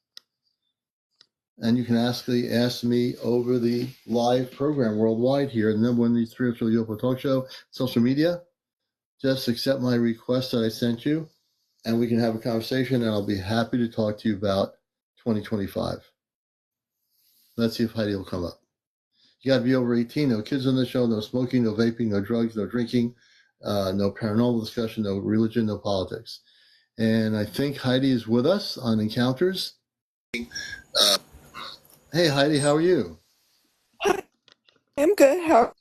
And you can actually ask me over the live program worldwide here, the number 1 for the UFO Talk Show, social media. Just accept my request that I sent you, and we can have a conversation, and I'll be happy to talk to you about 2025. Let's see if Heidi will come up. You got to be over 18, no kids on the show, no smoking, no vaping, no drugs, no drinking, no paranormal discussion, no religion, no politics. And I think Heidi is with us on Encounters. Hey, Heidi, how are you? Hi, I'm good. How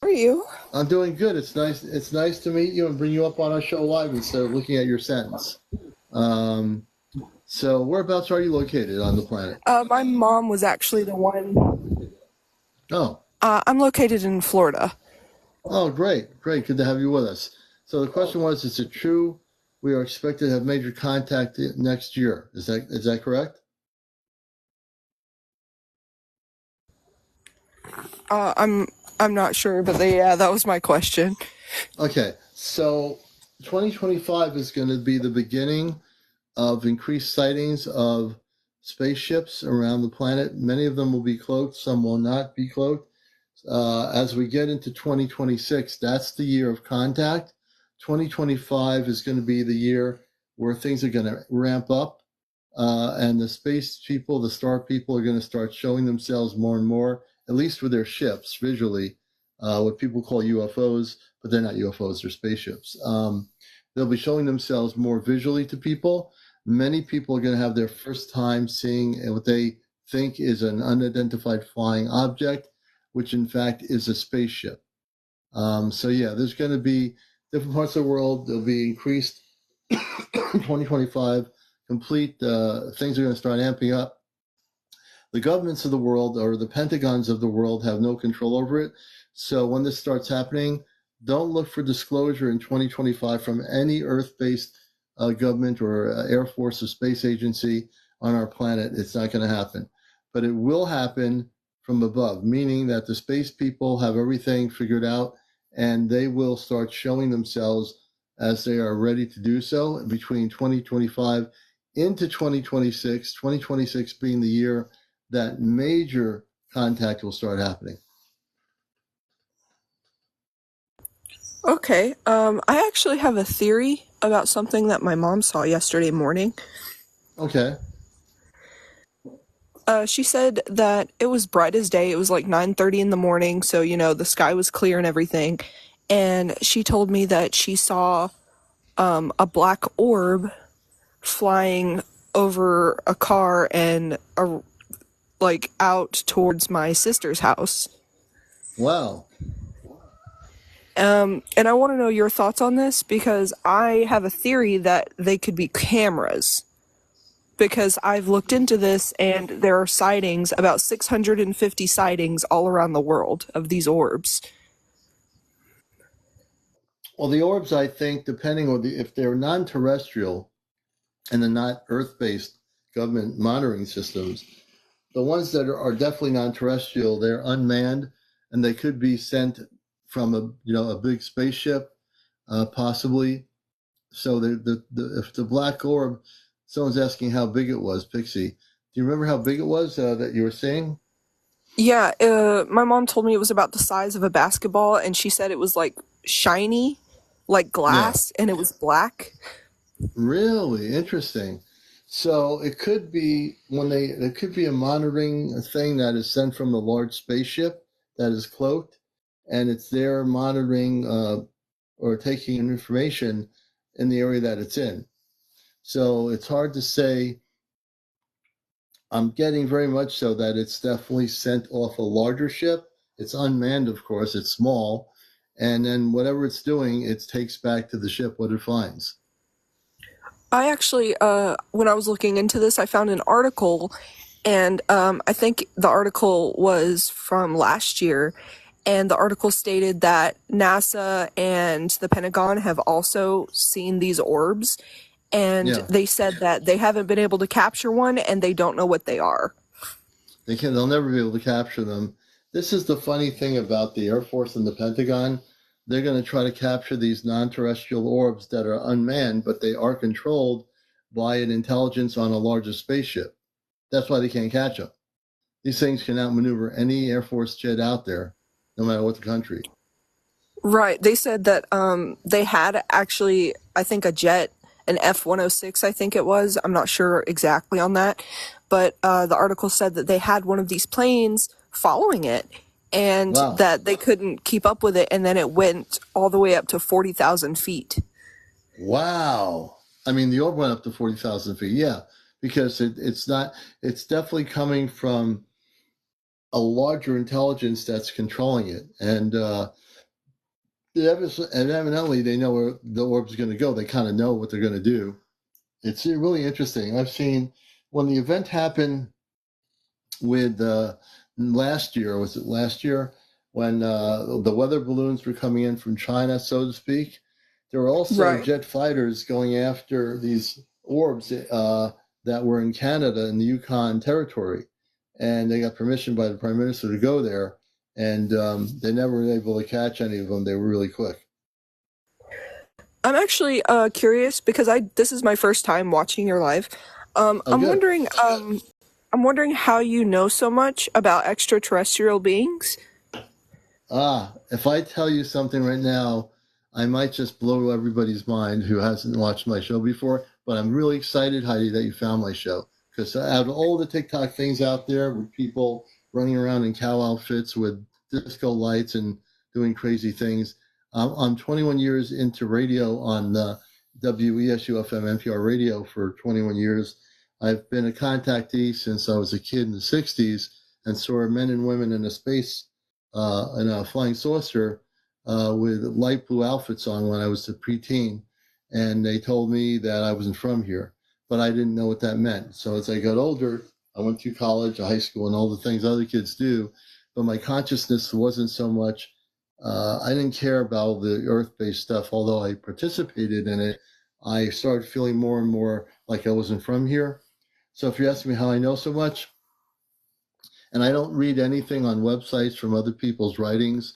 are you? I'm doing good. It's nice. It's nice to meet you and bring you up on our show live instead of looking at your sentence. Um, So whereabouts are you located on the planet? My mom was actually the one. Oh, I'm located in Florida. oh, great, great. Good to have you with us. So the question was, is it true we are expected to have major contact next year? Is that correct? I'm not sure, but yeah, that was my question. Okay, so 2025 is going to be the beginning of increased sightings of spaceships around the planet. Many of them will be cloaked, some will not be cloaked. As we get into 2026, that's the year of contact. 2025 is going to be the year where things are going to ramp up, and the space people, the star people, are going to start showing themselves more and more, at least with their ships visually, what people call UFOs, but they're not UFOs, they're spaceships. They'll be showing themselves more visually to people. Many people are going to have their first time seeing what they think is an unidentified flying object, which in fact is a spaceship. So yeah, there's going to be different parts of the world. There'll be increased 2025 complete. Things are going to start amping up. The governments of the world or the pentagons of the world have no control over it. So when this starts happening, don't look for disclosure in 2025 from any Earth-based government or Air Force or space agency on our planet. It's not going to happen. But it will happen from above, meaning that the space people have everything figured out and they will start showing themselves as they are ready to do so between 2025 into 2026, 2026 being the year that major contact will start happening. Okay. I actually have a theory about something that my mom saw yesterday morning. Okay. She said that it was bright as day. It was like 9:30 in the morning, so the sky was clear and everything. And she told me that she saw a black orb flying over a car and like out towards my sister's house. Wow. And I want to know your thoughts on this because I have a theory that they could be cameras. Because I've looked into this and there are sightings, about 650 sightings all around the world of these orbs. Well, the orbs, I think, depending on if they're non-terrestrial and they're not Earth-based government monitoring systems, the ones that are definitely non-terrestrial, they're unmanned, and they could be sent from a big spaceship, possibly. So if the black orb, someone's asking how big it was, Pixie. Do you remember how big it was that you were saying? Yeah, my mom told me it was about the size of a basketball, and she said it was like shiny, like Yeah, glass, and it was black. really interesting. So it could be a monitoring thing that is sent from a large spaceship that is cloaked, and it's there monitoring or taking information in the area that it's in. So it's hard to say. I'm getting very much so that it's definitely sent off a larger ship. It's unmanned, of course, it's small. And then whatever it's doing, it takes back to the ship what it finds. I actually, when I was looking into this, I found an article, and I think the article was from last year, and the article stated that NASA and the Pentagon have also seen these orbs, and Yeah, they said that they haven't been able to capture one, and they don't know what they are. they'll never be able to capture them. This is the funny thing about the Air Force and the Pentagon. They're going to try to capture these non-terrestrial orbs that are unmanned, but they are controlled by an intelligence on a larger spaceship. That's why they can't catch them. These things can outmaneuver any Air Force jet out there, no matter what the country. Right. They said that they had actually, I think, a jet, an F-106, I think it was. I'm not sure exactly on that. But the article said that they had one of these planes following it and Wow. that they couldn't keep up with it. And then it went all the way up to 40,000 feet. Wow. I mean, the orb went up to 40,000 feet. Yeah, because it's definitely coming from a larger intelligence that's controlling it. And evidently, they know where the orb's going to go. They kind of know what they're going to do. It's really interesting. I've seen when the event happened with last year, was it last year, when the weather balloons were coming in from China, so to speak? There were also Right. jet fighters going after these orbs that were in Canada in the Yukon territory, and they got permission by the Prime Minister to go there, and they never were able to catch any of them. They were really quick. I'm actually curious because I this is my first time watching your live. Oh, good. I'm wondering how you know so much about extraterrestrial beings. If I tell you something right now, I might just blow everybody's mind who hasn't watched my show before. But I'm really excited, Heidi, that you found my show. Because out of all the TikTok things out there with people running around in cow outfits with disco lights and doing crazy things, I'm 21 years into radio on WESU FM NPR radio for 21 years. I've been a contactee since I was a kid in the 60s and saw men and women in a space in a flying saucer with light blue outfits on when I was a preteen, and they told me that I wasn't from here, but I didn't know what that meant. So as I got older, I went through college, high school, and all the things other kids do, but my consciousness wasn't so much. I didn't care about the Earth-based stuff, although I participated in it. I started feeling more and more like I wasn't from here. So if you ask me how I know so much, and I don't read anything on websites from other people's writings.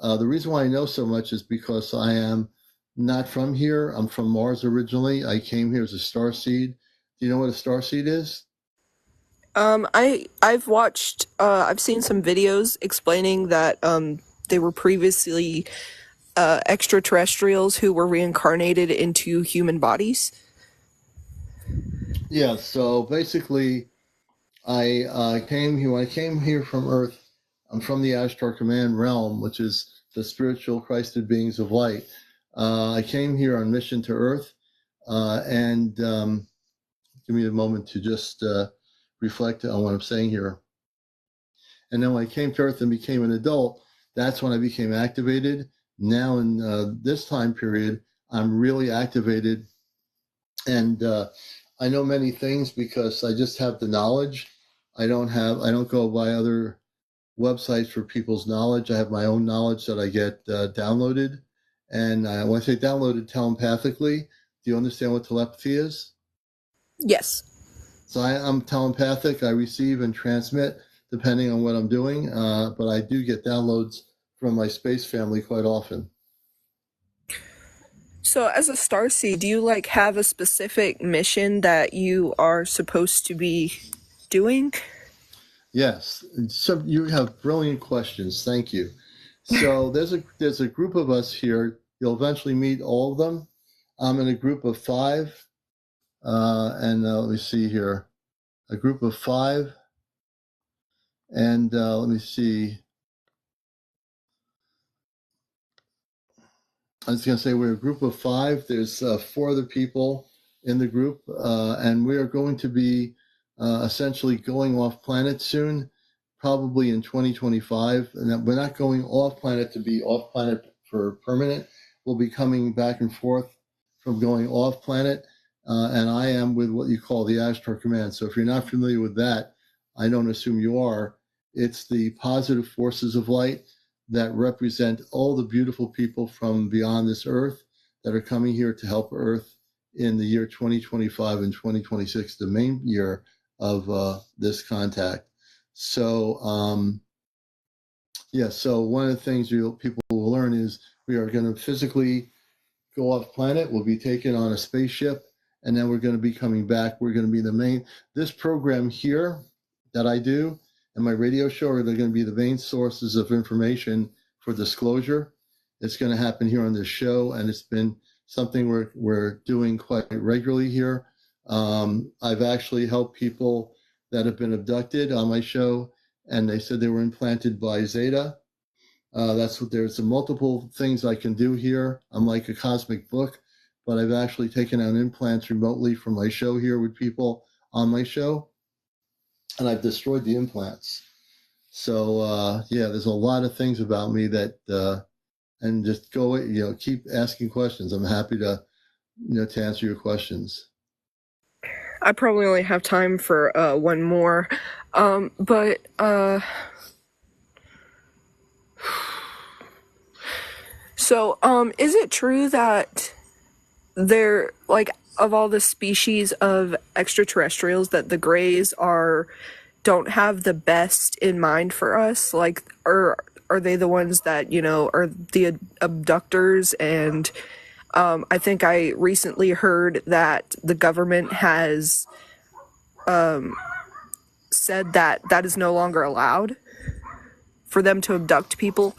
The reason why I know so much is because I am not from here. I'm from Mars originally. I came here as a star seed. Do you know what a star seed is? I've seen some videos explaining that they were previously extraterrestrials who were reincarnated into human bodies. Yeah, so basically, I came here. When I came here from Earth, I'm from the Ashtar Command realm, which is the spiritual Christed beings of light. I came here on mission to Earth, and give me a moment to just reflect on what I'm saying here. And then when I came to Earth and became an adult, that's when I became activated. Now in this time period, I'm really activated, and I know many things because I just have the knowledge. I don't go by other websites for people's knowledge. I have my own knowledge that I get downloaded, and when I say downloaded telepathically, do you understand what telepathy is? Yes. So I'm telepathic. I receive and transmit depending on what I'm doing, but I do get downloads from my space family quite often. So as a starseed, do you like have a specific mission that you are supposed to be doing? Yes, so you have brilliant questions. Thank you. So there's a group of us here. You'll eventually meet all of them. I'm in a group of five, and let me see here, a group of five, and let me see. I was going to say we're a group of five. There's four other people in the group, and we are going to be essentially going off planet soon, probably in 2025. And we're not going off planet to be off planet for permanent. We'll be coming back and forth from going off planet, and I am with what you call the Astro Command. So if you're not familiar with that, I don't assume you are. It's the positive forces of light that represent all the beautiful people from beyond this earth that are coming here to help Earth in the year 2025 and 2026, the main year of this contact. So, so one of the things people will learn is we are going to physically go off planet. We'll be taken on a spaceship, and then we're going to be coming back. We're going to be this program here that I do and my radio show are going to be the main sources of information for disclosure. It's going to happen here on this show, and it's been something we're doing quite regularly here. I've actually helped people that have been abducted on my show, and they said they were implanted by Zeta. There's multiple things I can do here. I'm like a cosmic book, but I've actually taken out implants remotely from my show here with people on my show, and I've destroyed the implants. So there's a lot of things about me that, and just keep asking questions. I'm happy to, to answer your questions. I probably only have time for one more. But so is it true that they're like, of all the species of extraterrestrials, that the Greys don't have the best in mind for us? Like, are they the ones that, are the abductors? And I think I recently heard that the government has said that that is no longer allowed for them to abduct people.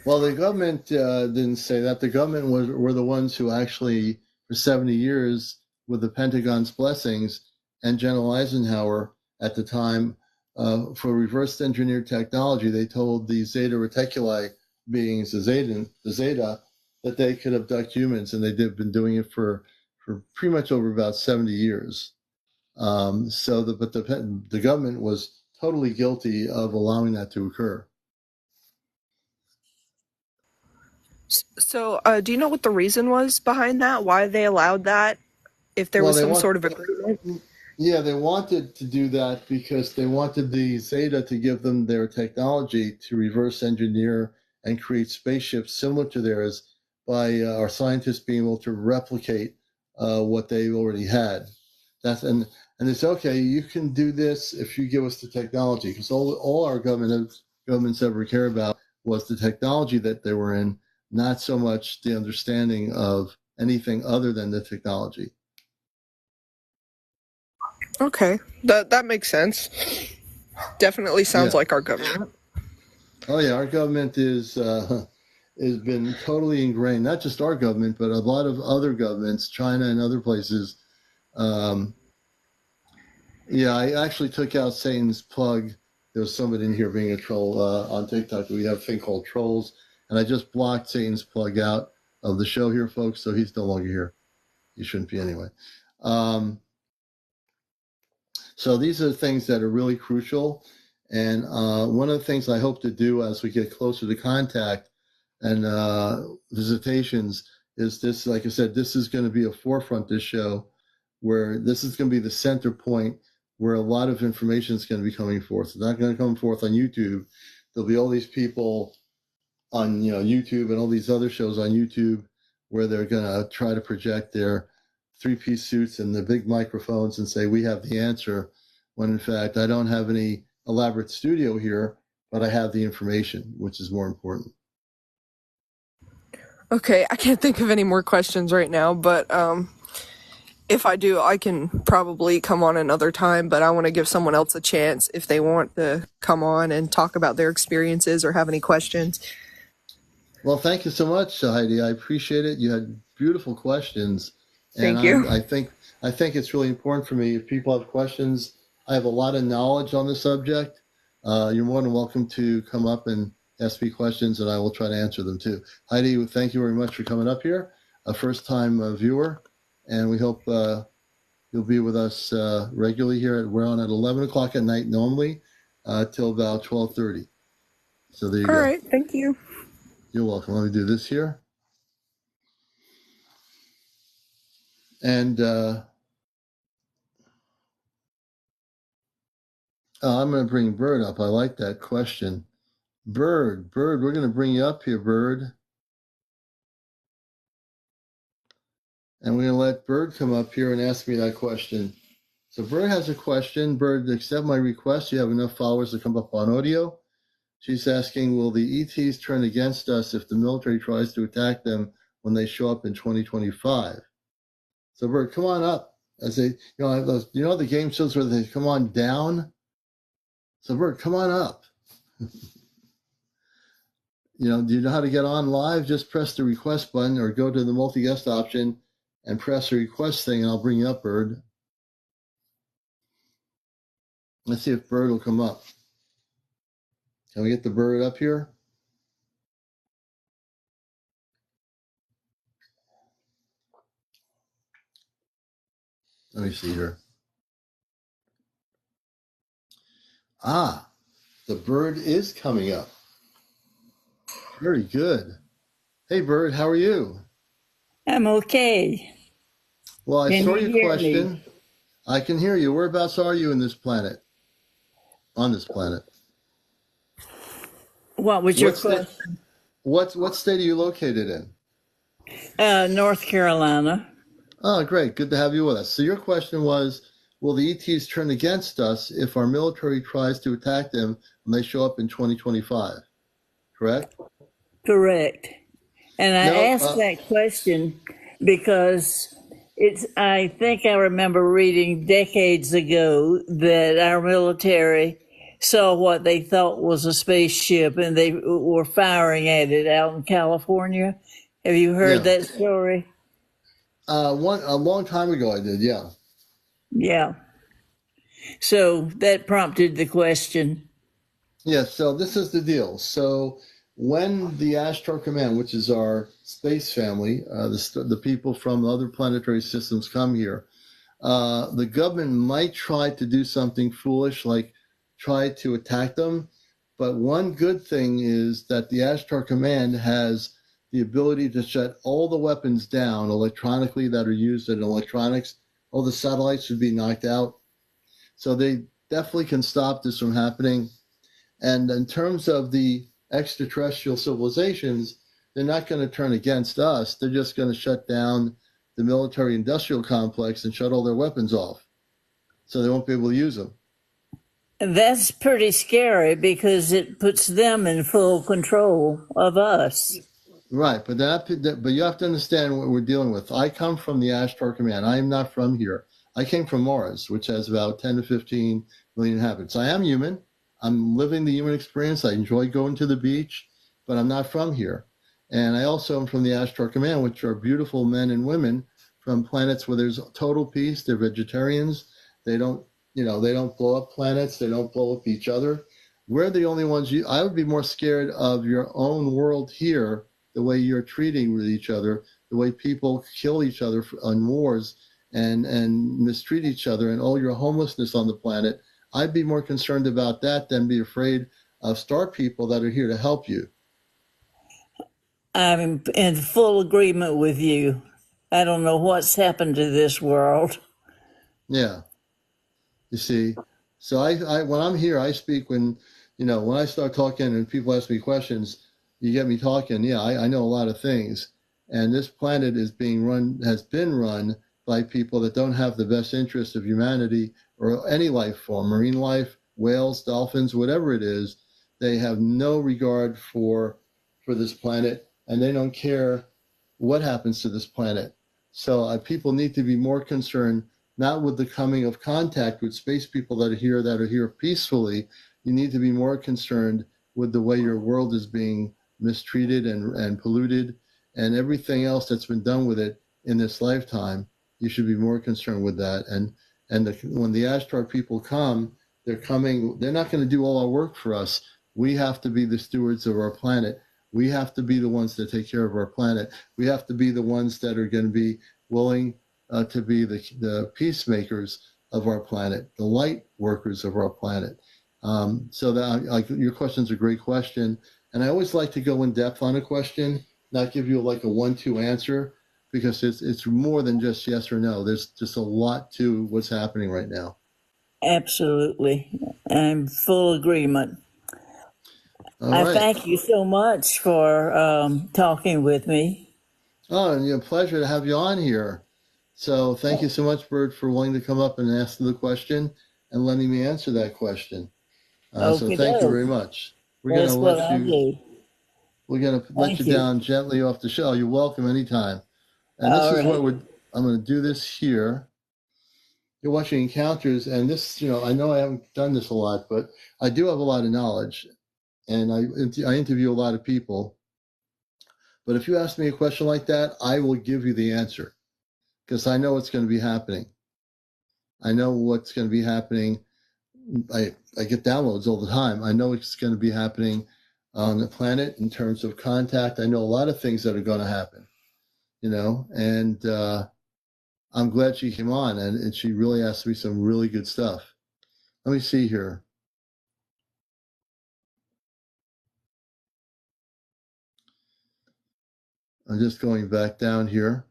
Well, the government didn't say that. The government were the ones who actually, for 70 years, with the Pentagon's blessings and General Eisenhower at the time, for reverse engineered technology, they told the Zeta Reticuli beings, the Zeta, that they could abduct humans, and they've been doing it for pretty much over about 70 years. But the government was totally guilty of allowing that to occur. So, do you know what the reason was behind that? Why they allowed that? If there was some sort of agreement? Yeah, they wanted to do that because they wanted the Zeta to give them their technology to reverse engineer and create spaceships similar to theirs by our scientists being able to replicate what they already had. And they say, okay, you can do this if you give us the technology, because all our governments ever care about was the technology that they were in, not so much the understanding of anything other than the technology. Okay, that makes sense. Definitely sounds like our government. Oh yeah, our government has been totally ingrained. Not just our government, but a lot of other governments, China and other places. I actually took out Satan's plug. There was somebody in here being a troll on TikTok. We have a thing called trolls, and I just blocked Satan's plug out of the show here, folks. So he's no longer here. He shouldn't be anyway. So these are things that are really crucial. And one of the things I hope to do as we get closer to contact and visitations is this, like I said, this is going to be a forefront, this show, where this is going to be the center point where a lot of information is going to be coming forth. It's not going to come forth on YouTube. There'll be all these people on YouTube and all these other shows on YouTube where they're going to try to project their three-piece suits and the big microphones and say, we have the answer, when in fact, I don't have any elaborate studio here, but I have the information, which is more important. Okay, I can't think of any more questions right now, but if I do, I can probably come on another time, but I want to give someone else a chance if they want to come on and talk about their experiences or have any questions. Well, thank you so much, Heidi. I appreciate it. You had beautiful questions. Thank you. I think it's really important for me. If people have questions, I have a lot of knowledge on the subject. You're more than welcome to come up and ask me questions, and I will try to answer them too. Heidi, thank you very much for coming up here. A first-time viewer, and we hope you'll be with us regularly here. We're on at 11 o'clock at night normally till about 12:30. So there you go. All right, thank you. You're welcome. Let me do this here. And I'm going to bring Bird up. I like that question. Bird, we're going to bring you up here, Bird. And we're going to let Bird come up here and ask me that question. So Bird has a question. Bird, accept my request. You have enough followers to come up on audio. She's asking, will the ETs turn against us if the military tries to attack them when they show up in 2025? So Bird, come on up. As they, the game shows where they come on down. So Bird, come on up. Do you know how to get on live? Just press the request button or go to the multi-guest option and press the request thing, and I'll bring you up, Bird. Let's see if Bird will come up. Can we get the Bird up here? Let me see here. The Bird is coming up. Very good. Hey, Bird, how are you? I'm okay. Well, I Can saw you your hear question. me? I can hear you. Whereabouts are you in this planet? On this planet? What was your What state? question? What state are you located in? North Carolina. Oh, great. Good to have you with us. So your question was, will the ETs turn against us if our military tries to attack them when they show up in 2025? Correct? Correct. And I No. asked that question because I think I remember reading decades ago that our military saw what they thought was a spaceship and they were firing at it out in California. Have you heard Yeah. that story? A long time ago I did. Yeah. Yeah. So that prompted the question. Yeah. So this is the deal. So when the Ashtar Command, which is our space family, the people from other planetary systems come here, the government might try to do something foolish, like try to attack them. But one good thing is that the Ashtar Command has the ability to shut all the weapons down electronically that are used in electronics. All the satellites should be knocked out. So they definitely can stop this from happening. And in terms of the extraterrestrial civilizations, they're not going to turn against us. They're just going to shut down the military industrial complex and shut all their weapons off. So they won't be able to use them. That's pretty scary because it puts them in full control of us. Right, but you have to understand what we're dealing with. I come from the Ashtar Command. I am not from here. I came from Mars, which has about 10 to 15 million inhabitants. I am human. I'm living the human experience. I enjoy going to the beach, but I'm not from here. And I also am from the Ashtar Command, which are beautiful men and women from planets where there's total peace. They're vegetarians. They don't, they don't blow up planets. They don't blow up each other. We're the only ones. I would be more scared of your own world here, the way you're treating with each other, the way people kill each other on wars and mistreat each other, and all your homelessness on the planet. I'd be more concerned about that than be afraid of star people that are here to help you. I'm in full agreement with you. I don't know what's happened to this world. Yeah, you see. So when I'm here, I speak when I start talking and people ask me questions, you get me talking. Yeah, I know a lot of things. And this planet has been run by people that don't have the best interest of humanity or any life form, marine life, whales, dolphins, whatever it is. They have no regard for this planet, and they don't care what happens to this planet. So people need to be more concerned not with the coming of contact with space people that are here peacefully. You need to be more concerned with the way your world is being mistreated and polluted and everything else that's been done with it in this lifetime. You should be more concerned with that. When the Ashtar people come, they're coming. They're not going to do all our work for us. We have to be the stewards of our planet. We have to be the ones that take care of our planet. We have to be the ones that are going to be willing to be the peacemakers of our planet, the light workers of our planet. Your question's a great question. And I always like to go in depth on a question, not give you like a 1-2 answer, because it's more than just yes or no. There's just a lot to what's happening right now. Absolutely. I'm full agreement. All I right. thank you so much for talking with me. Oh, and pleasure to have you on here. So thank you so much, Bert, for willing to come up and ask the question and letting me answer that question. So Okay, thank you very much. that's what I'll do. We're gonna let you Thank you. down gently off the show. You're welcome anytime. And this All is right. I'm gonna do this here. You're watching Encounters, and this, I know I haven't done this a lot, but I do have a lot of knowledge, and I interview a lot of people. But if you ask me a question like that, I will give you the answer because I know what's going to be happening. I know what's going to be happening. I get downloads all the time. I know it's going to be happening on the planet in terms of contact. I know a lot of things that are going to happen, and I'm glad she came on and she really asked me some really good stuff. Let me see here. I'm just going back down here.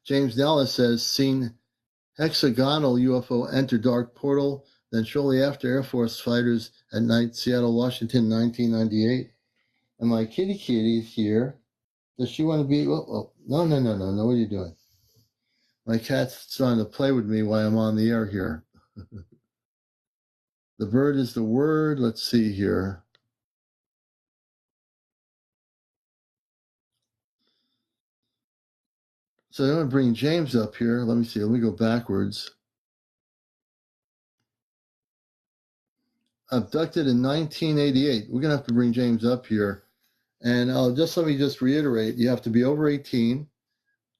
James Dallas says, seen hexagonal UFO enter dark portal. Then shortly after, Air Force fighters at night, Seattle, Washington, 1998. And my kitty here. Does she want to be? Oh, no. What are you doing? My cat's trying to play with me while I'm on the air here. The bird is the word. Let's see here. So I'm going to bring James up here. Let me see. Let me go backwards. Abducted in 1988. We're going to have to bring James up here. And let me reiterate. You have to be over 18.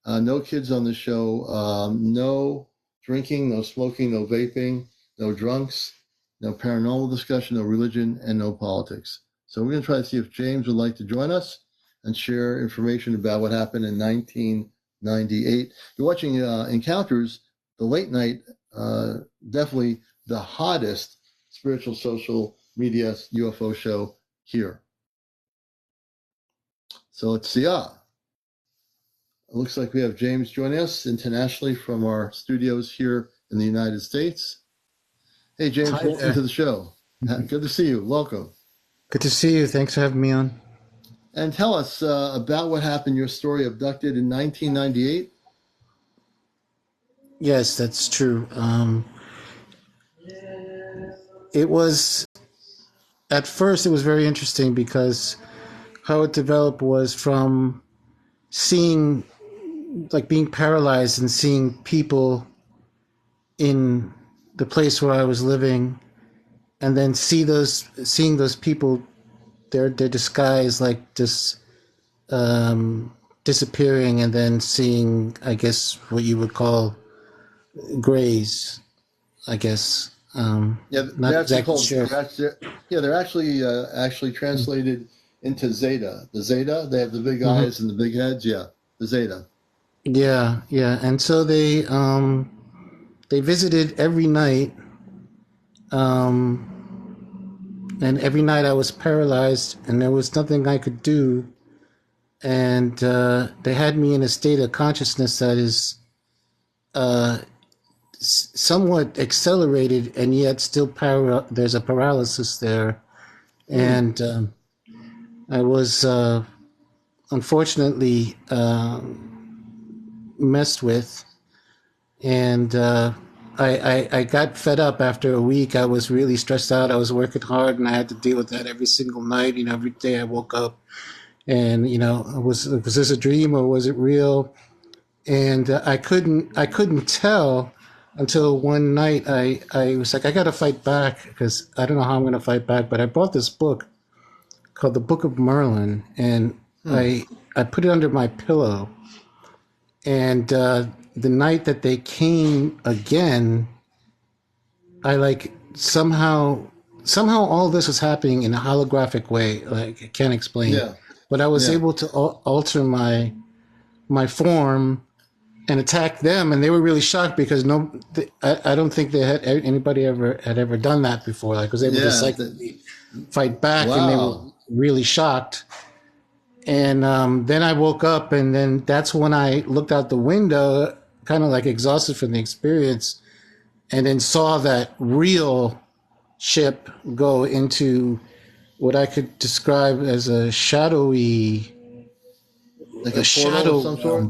No kids on the show. No drinking, no smoking, no vaping, no drunks, no paranormal discussion, no religion, and no politics. So we're going to try to see if James would like to join us and share information about what happened in 1998. You're watching Encounters, the late night, definitely the hottest spiritual social media UFO show here. So let's see. It looks like we have James joining us internationally from our studios here in the United States. Hey, James, Hi welcome there. to the show. Good to see you. Welcome. Good to see you. Thanks for having me on. And tell us about what happened, your story, abducted in 1998. Yes, that's true. It was, at first, it was very interesting because how it developed was from seeing, like being paralyzed and seeing people in the place where I was living, and then seeing those people, their disguise, like just disappearing, and then seeing, I guess, what you would call grays, I guess. Yeah, Not they're actually exactly called. sure. They're actually translated into Zeta. The Zeta, they have the big eyes and the big heads. Yeah, the Zeta. Yeah, and so they visited every night, and every night I was paralyzed, and there was nothing I could do, and they had me in a state of consciousness that is somewhat accelerated, and yet still there's a paralysis there, and I was unfortunately messed with, and I got fed up after a week. I was really stressed out. I was working hard, and I had to deal with that every single night. Every day I woke up, and was this a dream or was it real? And I couldn't tell until one night I was like, I got to fight back because I don't know how I'm going to fight back. But I bought this book called The Book of Merlin, and I put it under my pillow. And the night that they came again, I like somehow all this was happening in a holographic way. Like I can't explain. Yeah. But I was Yeah. able to alter my form and attack them, and they were really shocked because I don't think anybody had ever done that before. Like I was able to psychically fight back, and they were really shocked. And then I woke up, and then that's when I looked out the window, kind of like exhausted from the experience, and then saw that real ship go into what I could describe as a shadowy, Like a shadow of some sort.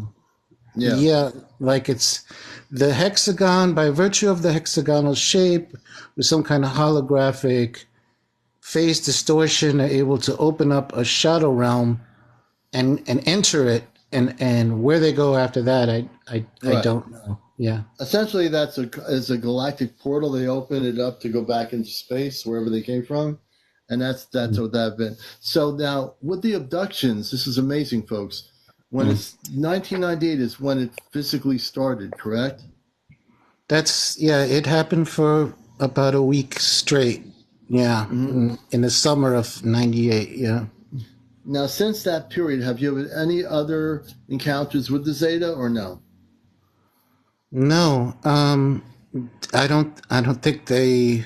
Yeah, like it's the hexagon, by virtue of the hexagonal shape, with some kind of holographic phase distortion, are able to open up a shadow realm and enter it, and where they go after that, I don't know. Yeah. Essentially, it's a galactic portal. They open it up to go back into space, wherever they came from, and that's what that's been. So now with the abductions, this is amazing, folks. When it's 1998 is when it physically started, correct? It happened for about a week straight. Yeah, in the summer of '98. Yeah. Now, since that period, have you had any other encounters with the Zeta or no? No, I don't think they.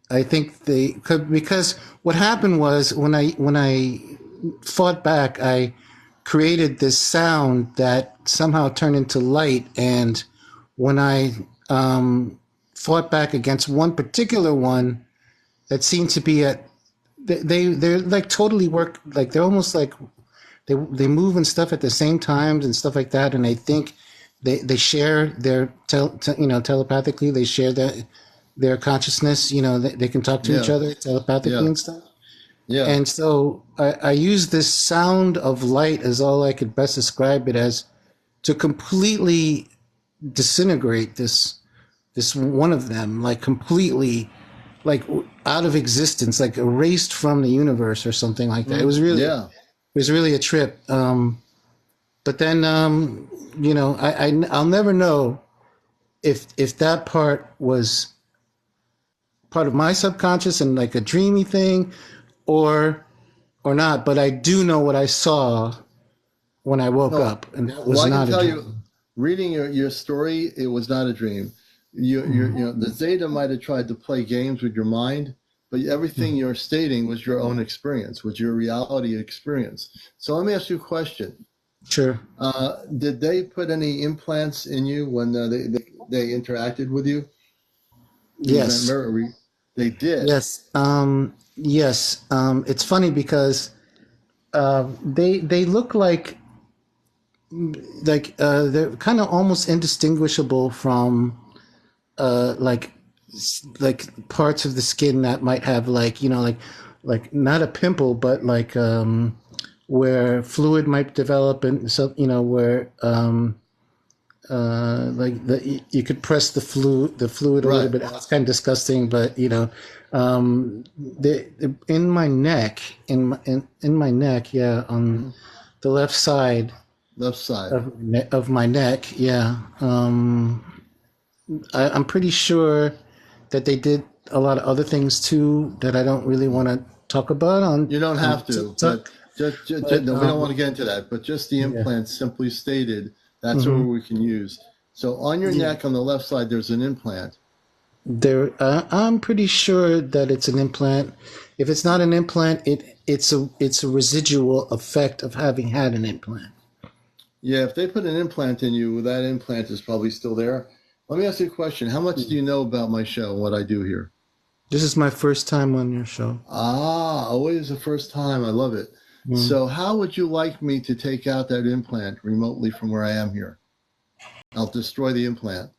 I think they could, because what happened was when I fought back, I created this sound that somehow turned into light. And when I fought back against one particular one that seemed to be they're like totally work, like they're almost like they move and stuff at the same times and stuff like that. And I think they share their telepathically, they share their consciousness. They can talk to each Yeah. other telepathically Yeah. and stuff. Yeah. And so I use this sound of light as all I could best describe it as, to completely disintegrate this one of them, like completely, like out of existence, like erased from the universe or something like that. It was really Yeah. a trip. But then I'll never know if that part was part of my subconscious and like a dreamy thing, or not. But I do know what I saw when I woke No. up, and that was Well, I can not a tell dream. you, reading your story, it was not a dream. The Zeta might have tried to play games with your mind, but everything you're stating was your own experience, was your reality experience. So let me ask you a question. Sure. Did they put any implants in you when they interacted with you? Yes. Remember, they did. Yes. Yes. It's funny because they look like they're kind of almost indistinguishable from like parts of the skin that might have like not a pimple, but like where fluid might develop, and so where you could press the fluid a little Right. bit. It's kind of disgusting, but in my neck, yeah, on the left side Left side. of my neck, yeah. I'm pretty sure that they did a lot of other things too that I don't really want to talk about on. You don't have to, TikTok. but no, we don't want to get into that. But just the implant, simply stated, that's what we can use. So on your neck, on the left side, there's an implant. I'm pretty sure that it's an implant. If it's not an implant, it's a residual effect of having had an implant. Yeah, if they put an implant in you, that implant is probably still there. Let me ask you a question. How much do you know about my show and what I do here? This is my first time on your show. Always the first time. I love it. So how would you like me to take out that implant remotely from where I am here? I'll destroy the implant.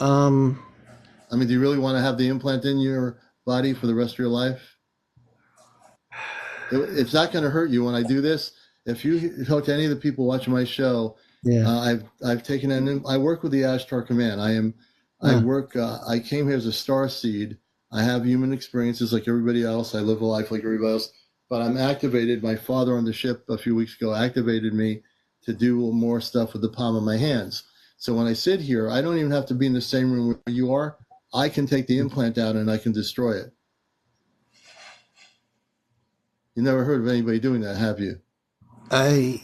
I mean, do you really want to have the implant in your body for the rest of your life? It's not going to hurt you when I do this. If you talk to any of the people watching my show, I've taken I work with the Ashtar Command. I came here as a star seed. I have human experiences like everybody else. I live a life like everybody else, but I'm activated. My father on the ship a few weeks ago activated me to do more stuff with the palm of my hands. So when I sit here, I don't even have to be in the same room where you are. I can take the implant out and I can destroy it. You never heard of anybody doing that, have you? I've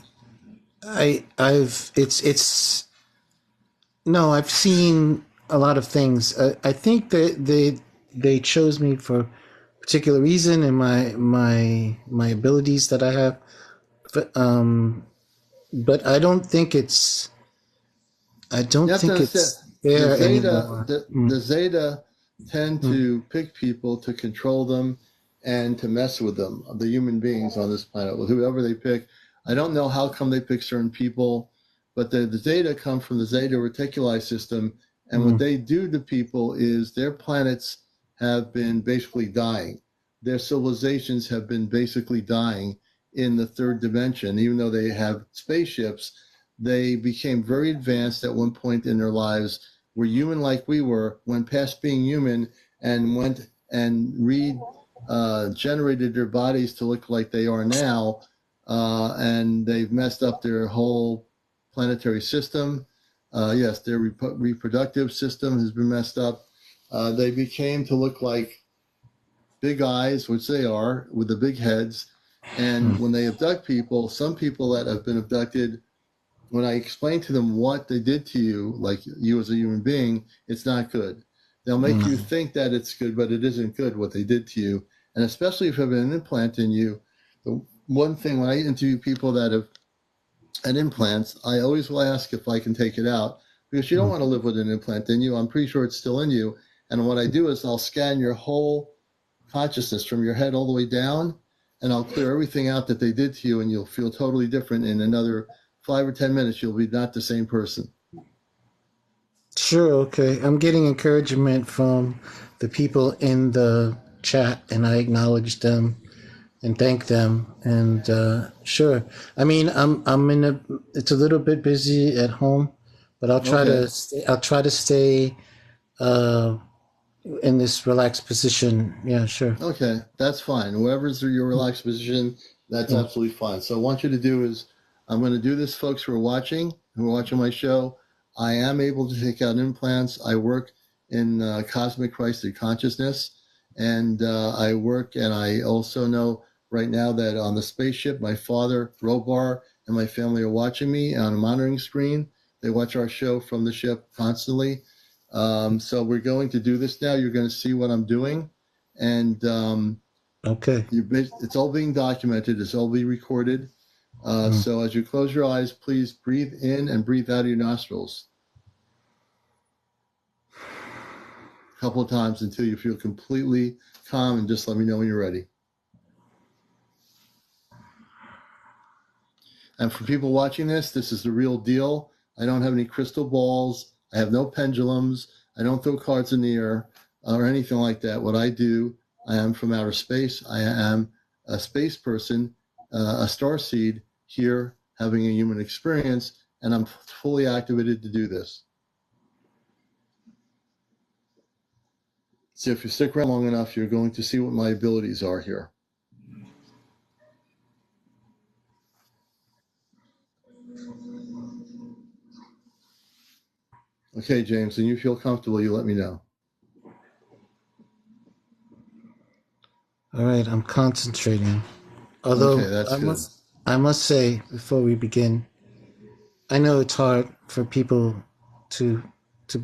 seen a lot of things. I think that they chose me for a particular reason and my abilities that I have, but I don't think it's fair anymore. The Zeta tend to pick people to control them and to mess with them, the human beings on this planet, with whoever they pick. I don't know how come they pick certain people, but the Zeta come from the Zeta Reticuli system, and what they do to people is their planets have been basically dying. Their civilizations have been basically dying in the third dimension. Even though they have spaceships, they became very advanced at one point in their lives, were human like we were, went past being human and went and generated their bodies to look like they are now, and they've messed up their whole planetary system. Yes, their reproductive system has been messed up. They became to look like big eyes, which they are, with the big heads. And when they abduct people, some people that have been abducted, when I explain to them what they did to you, like you as a human being, it's not good. They'll make you think that it's good, but it isn't good what they did to you. And especially if you have an implant in you, one thing when I interview people that have had implants, I always will ask if I can take it out because you don't want to live with an implant in you. I'm pretty sure it's still in you. And what I do is I'll scan your whole consciousness from your head all the way down, and I'll clear everything out that they did to you, and you'll feel totally different in another 5 or 10 minutes. You'll be not the same person. Sure, okay. I'm getting encouragement from the people in the chat, and I acknowledge them and thank them. And sure, I mean, I'm in a. It's a little bit busy at home, but I'll try Okay. to. I'll try to stay in this relaxed position. Yeah, sure. Okay, that's fine. Whoever's your relaxed position, that's Yeah. absolutely fine. So what I want you to do is, I'm going to do this, folks who are watching my show. I am able to take out implants. I work in cosmic Christed consciousness, and I work, and I also know right now that on the spaceship, my father, Robar, and my family are watching me on a monitoring screen. They watch our show from the ship constantly. So we're going to do this now. You're going to see what I'm doing. And Okay. it's all being documented. It's all being recorded. So as you close your eyes, please breathe in and breathe out of your nostrils a couple of times until you feel completely calm, and just let me know when you're ready. And for people watching this is the real deal. I don't have any crystal balls. I have no pendulums. I don't throw cards in the air or anything like that. What I do, I am from outer space. I am a space person, a star seed here having a human experience, and I'm fully activated to do this. So if you stick around long enough, you're going to see what my abilities are here. Okay, James, when you feel comfortable, you let me know. All right, I'm concentrating. Although Okay, that's good. I must say before we begin, I know it's hard for people to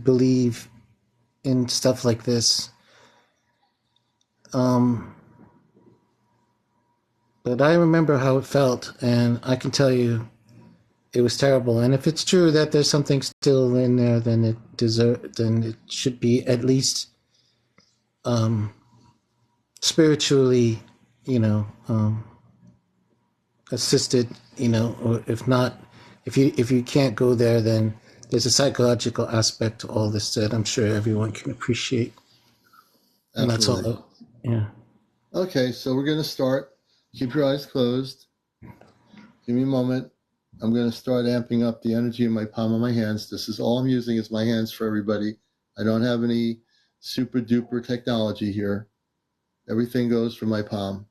believe in stuff like this. But I remember how it felt, and I can tell you it was terrible. And if it's true that there's something still in there, then it should be at least spiritually, assisted, or if not, if you can't go there, then there's a psychological aspect to all this that I'm sure everyone can appreciate. And that's Absolutely. all. Yeah. Okay, so we're going to start. Keep your eyes closed. Give me a moment. I'm going to start amping up the energy in my palm of my hands. This is all I'm using is my hands for everybody. I don't have any super duper technology here. Everything goes from my palm.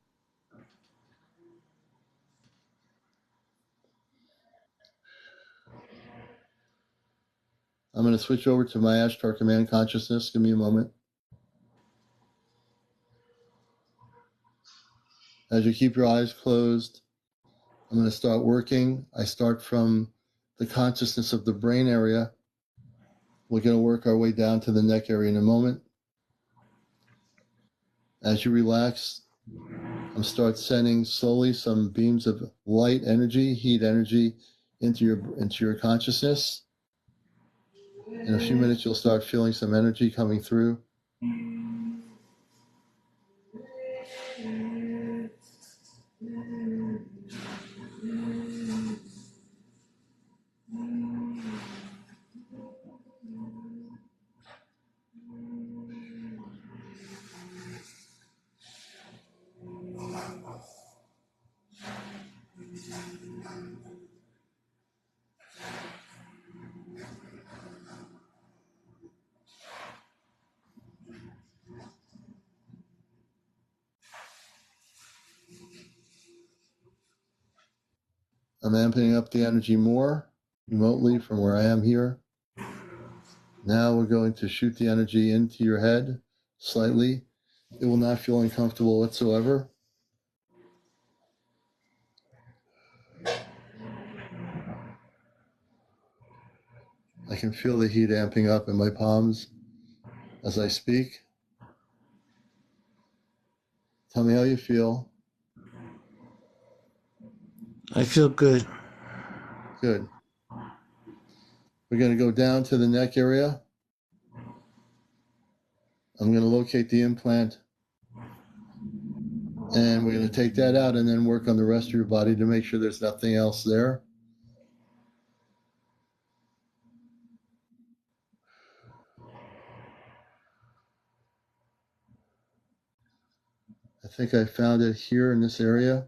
I'm going to switch over to my Ashtar Command Consciousness. Give me a moment. As you keep your eyes closed, I'm going to start working. I start from the consciousness of the brain area. We're going to work our way down to the neck area in a moment. As you relax, I'm start sending slowly some beams of light energy, heat energy into your consciousness. In a few minutes, you'll start feeling some energy coming through. I'm amping up the energy more remotely from where I am here. Now we're going to shoot the energy into your head slightly. It will not feel uncomfortable whatsoever. I can feel the heat amping up in my palms as I speak. Tell me how you feel. I feel good. Good. We're going to go down to the neck area. I'm going to locate the implant. And we're going to take that out and then work on the rest of your body to make sure there's nothing else there. I think I found it here in this area.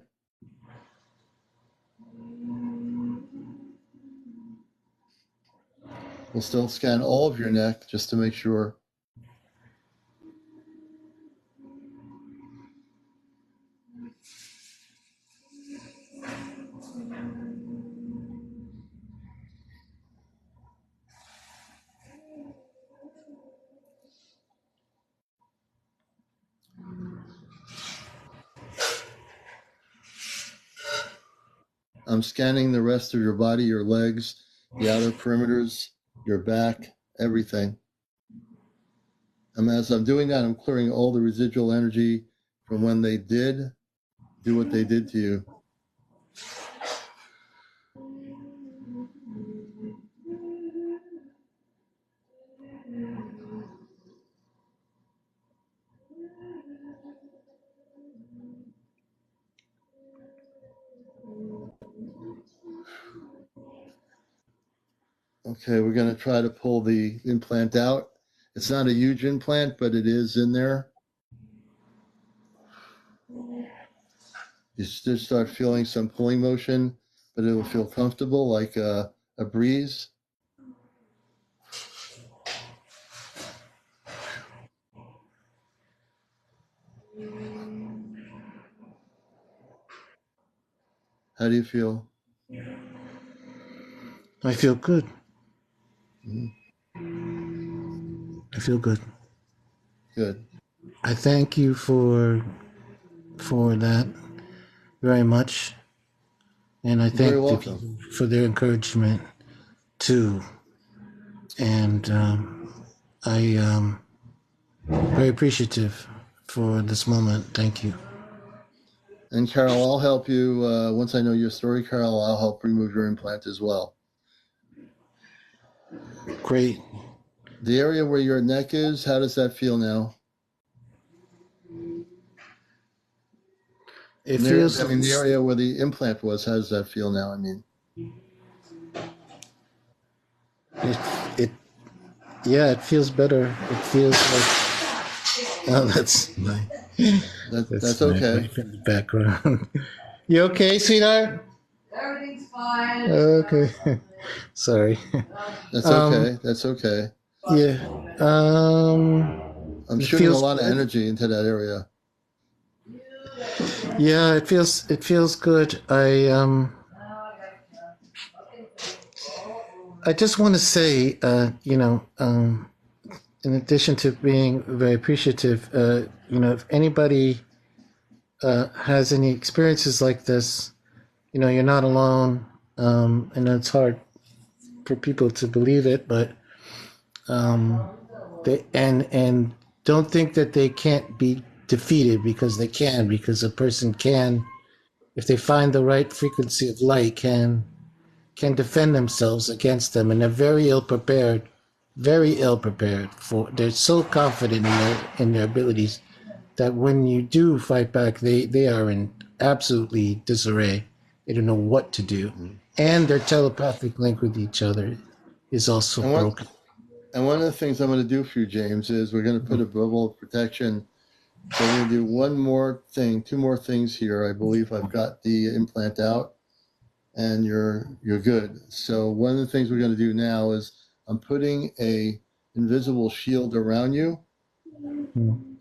We'll still scan all of your neck just to make sure. I'm scanning the rest of your body, your legs, the outer perimeters, your back, everything. And as I'm doing that, I'm clearing all the residual energy from when they did do what they did to you. Okay, we're going to try to pull the implant out. It's not a huge implant, but it is in there. You just start feeling some pulling motion, but it will feel comfortable like a breeze. How do you feel? I feel good. Mm-hmm. I feel good. Good. I thank you for that very much, and I You're very thank the welcome. people for their encouragement too. And I very appreciative for this moment. Thank you. And Carol, I'll help you. Once I know your story, Carol, I'll help remove your implant as well. Great. The area where your neck is, how does that feel now? It feels. The area where the implant was, how does that feel now? It. Yeah, it feels better. It feels like. Oh, that's nice. That's My okay. wife in the background. You okay, sweetheart? Everything's fine. Okay. Sorry. That's okay. That's okay. Yeah. I'm It shooting a feels lot of good. energy into that area. Yeah, it feels good. I just want to say, in addition to being very appreciative, if anybody has any experiences like this, you're not alone. I know it's hard for people to believe it, but they and don't think that they can't be defeated, because they can, because a person can, if they find the right frequency of light, can defend themselves against them, and they're very ill prepared for. They're so confident in their abilities that when you do fight back, they are in absolutely disarray. They don't know what to do, and their telepathic link with each other is also And broken. one of the things I'm going to do for you, James, is we're going to put a bubble of protection. So we're going to do two more things here. I believe I've got the implant out, and you're good. So one of the things we're going to do now is I'm putting a invisible shield around you.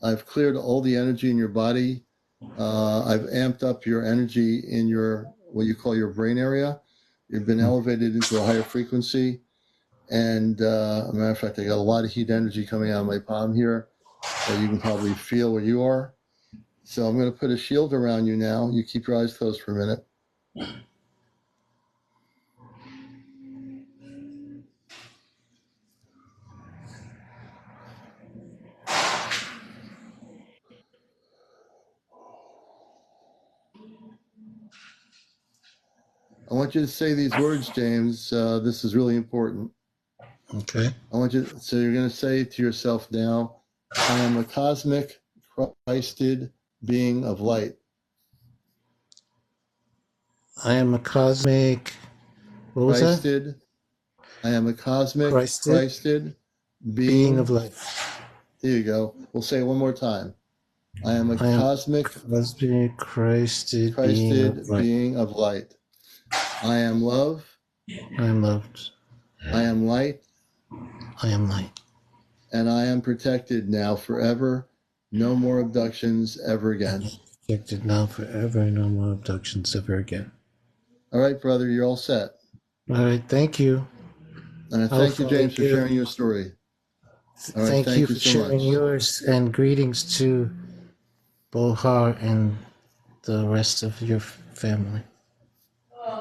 I've cleared all the energy in your body. I've amped up your energy in your what you call your brain area. You've been elevated into a higher frequency. And as a matter of fact, I got a lot of heat energy coming out of my palm here that you can probably feel where you are. So I'm going to put a shield around you now. You keep your eyes closed for a minute. I want you to say these words, James. This is really important. Okay. So you're going to say to yourself now, I am a cosmic Christed being of light. I am a cosmic. What was that? Christed. I am a cosmic Christed being of being. light. Here you go. We'll say it one more time. I am a I am cosmic cosmic Christed Christed light. being of light. I am love. I am loved. I am light. I am light. And I am protected now forever. No more abductions ever again. Protected now forever. No more abductions ever again. All right, brother, you're all set. All right. Thank you. And thank you, James, for sharing your story. All right, Thank you for so sharing much. yours, and greetings to Bohar and the rest of your family.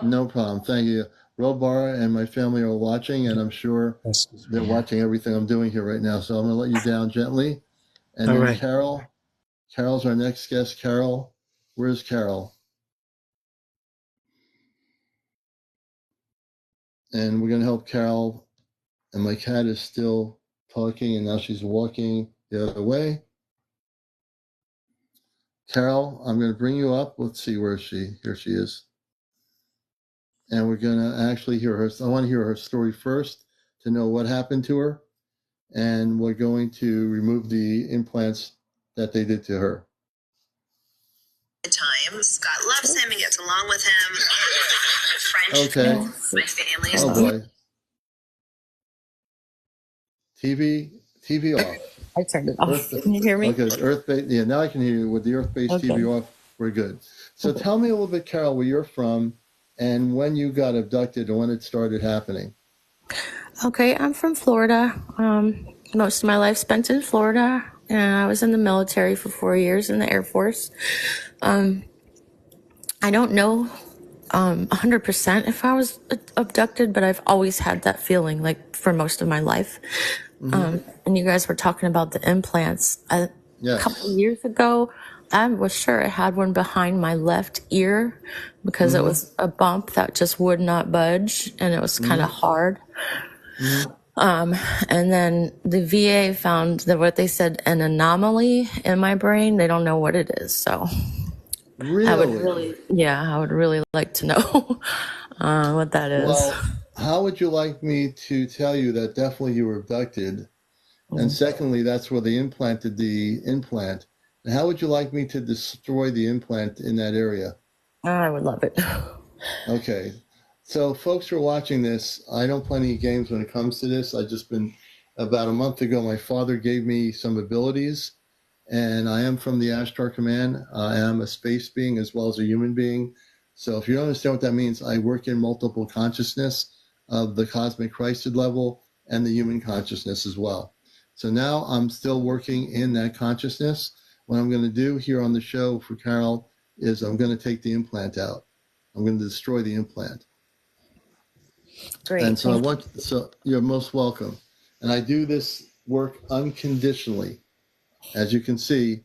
No problem. Thank you. Robar and my family are watching, and I'm sure they're watching everything I'm doing here right now. So I'm going to let you down gently. And then right. Carol's our next guest. Carol, where's Carol? And we're going to help Carol. And my cat is still talking, and now she's walking the other way. Carol, I'm going to bring you up. Let's see, where is she? Here she is. And we're going to actually hear her. I want to hear her story first to know what happened to her. And we're going to remove the implants that they did to her. Time. Scott loves him and gets along with him. French. Okay. My family is. Oh boy. TV off. I turned it off. Can you hear me? Okay, Earth-based. Yeah, now I can hear you. With the Earth-based TV off, we're good. So tell me a little bit, Carol, where you're from and when you got abducted and when it started happening. Okay, I'm from Florida. Most of my life spent in Florida, and I was in the military for 4 years in the Air Force. I don't know 100% if I was abducted, but I've always had that feeling, like, for most of my life. And you guys were talking about the implants. A couple of years ago, I was sure I had one behind my left ear because it was a bump that just would not budge, and it was kind of hard. And then the VA found that what they said, an anomaly in my brain. They don't know what it is. So Really? I would really like to know what that is. Well, how would you like me to tell you that definitely you were abducted? And secondly, that's where they implanted the implant. And how would you like me to destroy the implant in that area? I would love it. Okay. So folks who are watching this, I don't play any games when it comes to this. About a month ago, my father gave me some abilities, and I am from the Ashtar Command. I am a space being as well as a human being. So if you don't understand what that means, I work in multiple consciousness of the cosmic Christed level and the human consciousness as well. So now I'm still working in that consciousness. What I'm going to do here on the show for Carol is I'm going to take the implant out. I'm going to destroy the implant. Great. And so you're most welcome. And I do this work unconditionally. As you can see,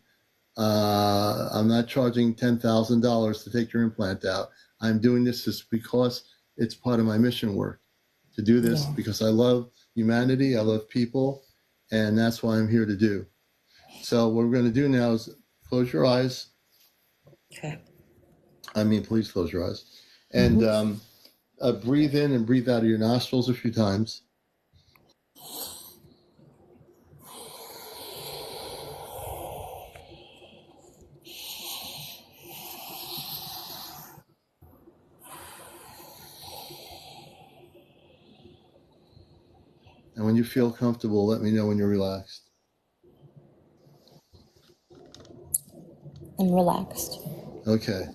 I'm not charging $10,000 to take your implant out. I'm doing this just because it's part of my mission work to do this because I love humanity, I love people, and that's what I'm here to do. So what we're going to do now is close your eyes. Okay. Please close your eyes. And breathe in and breathe out of your nostrils a few times. And when you feel comfortable, let me know when you're relaxed. I'm relaxed. Okay.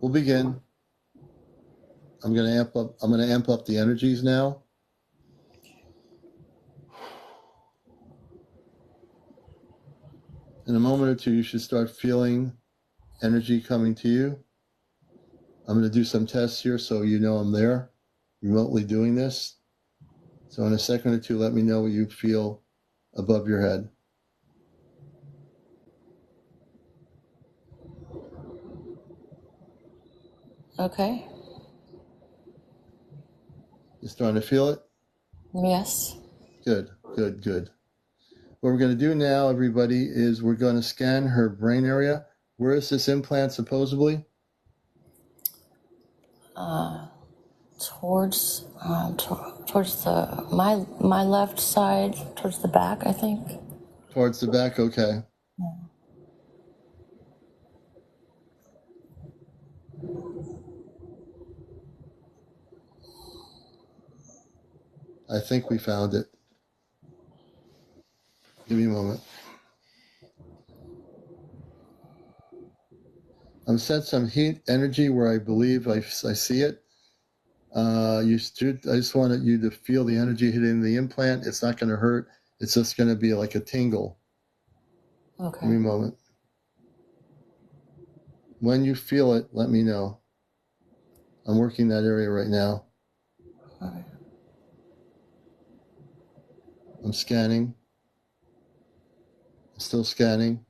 We'll begin. I'm going to amp up the energies now. In a moment or two, you should start feeling energy coming to you. I'm going to do some tests here so you know I'm there, remotely doing this. So in a second or two, let me know what you feel above your head. Okay. You starting to feel it? Yes. Good. What we're going to do now, everybody, is we're going to scan her brain area. Where is this implant supposedly? Towards towards the my left side, towards the back, I think. Towards the back, okay. I think we found it. Give me a moment. I'm sensing some heat energy where I believe I see it. I just wanted you to feel the energy hitting the implant. It's not going to hurt. It's just going to be like a tingle. Okay. Give me a moment. When you feel it, let me know. I'm working that area right now. Okay. I'm scanning. I'm still scanning.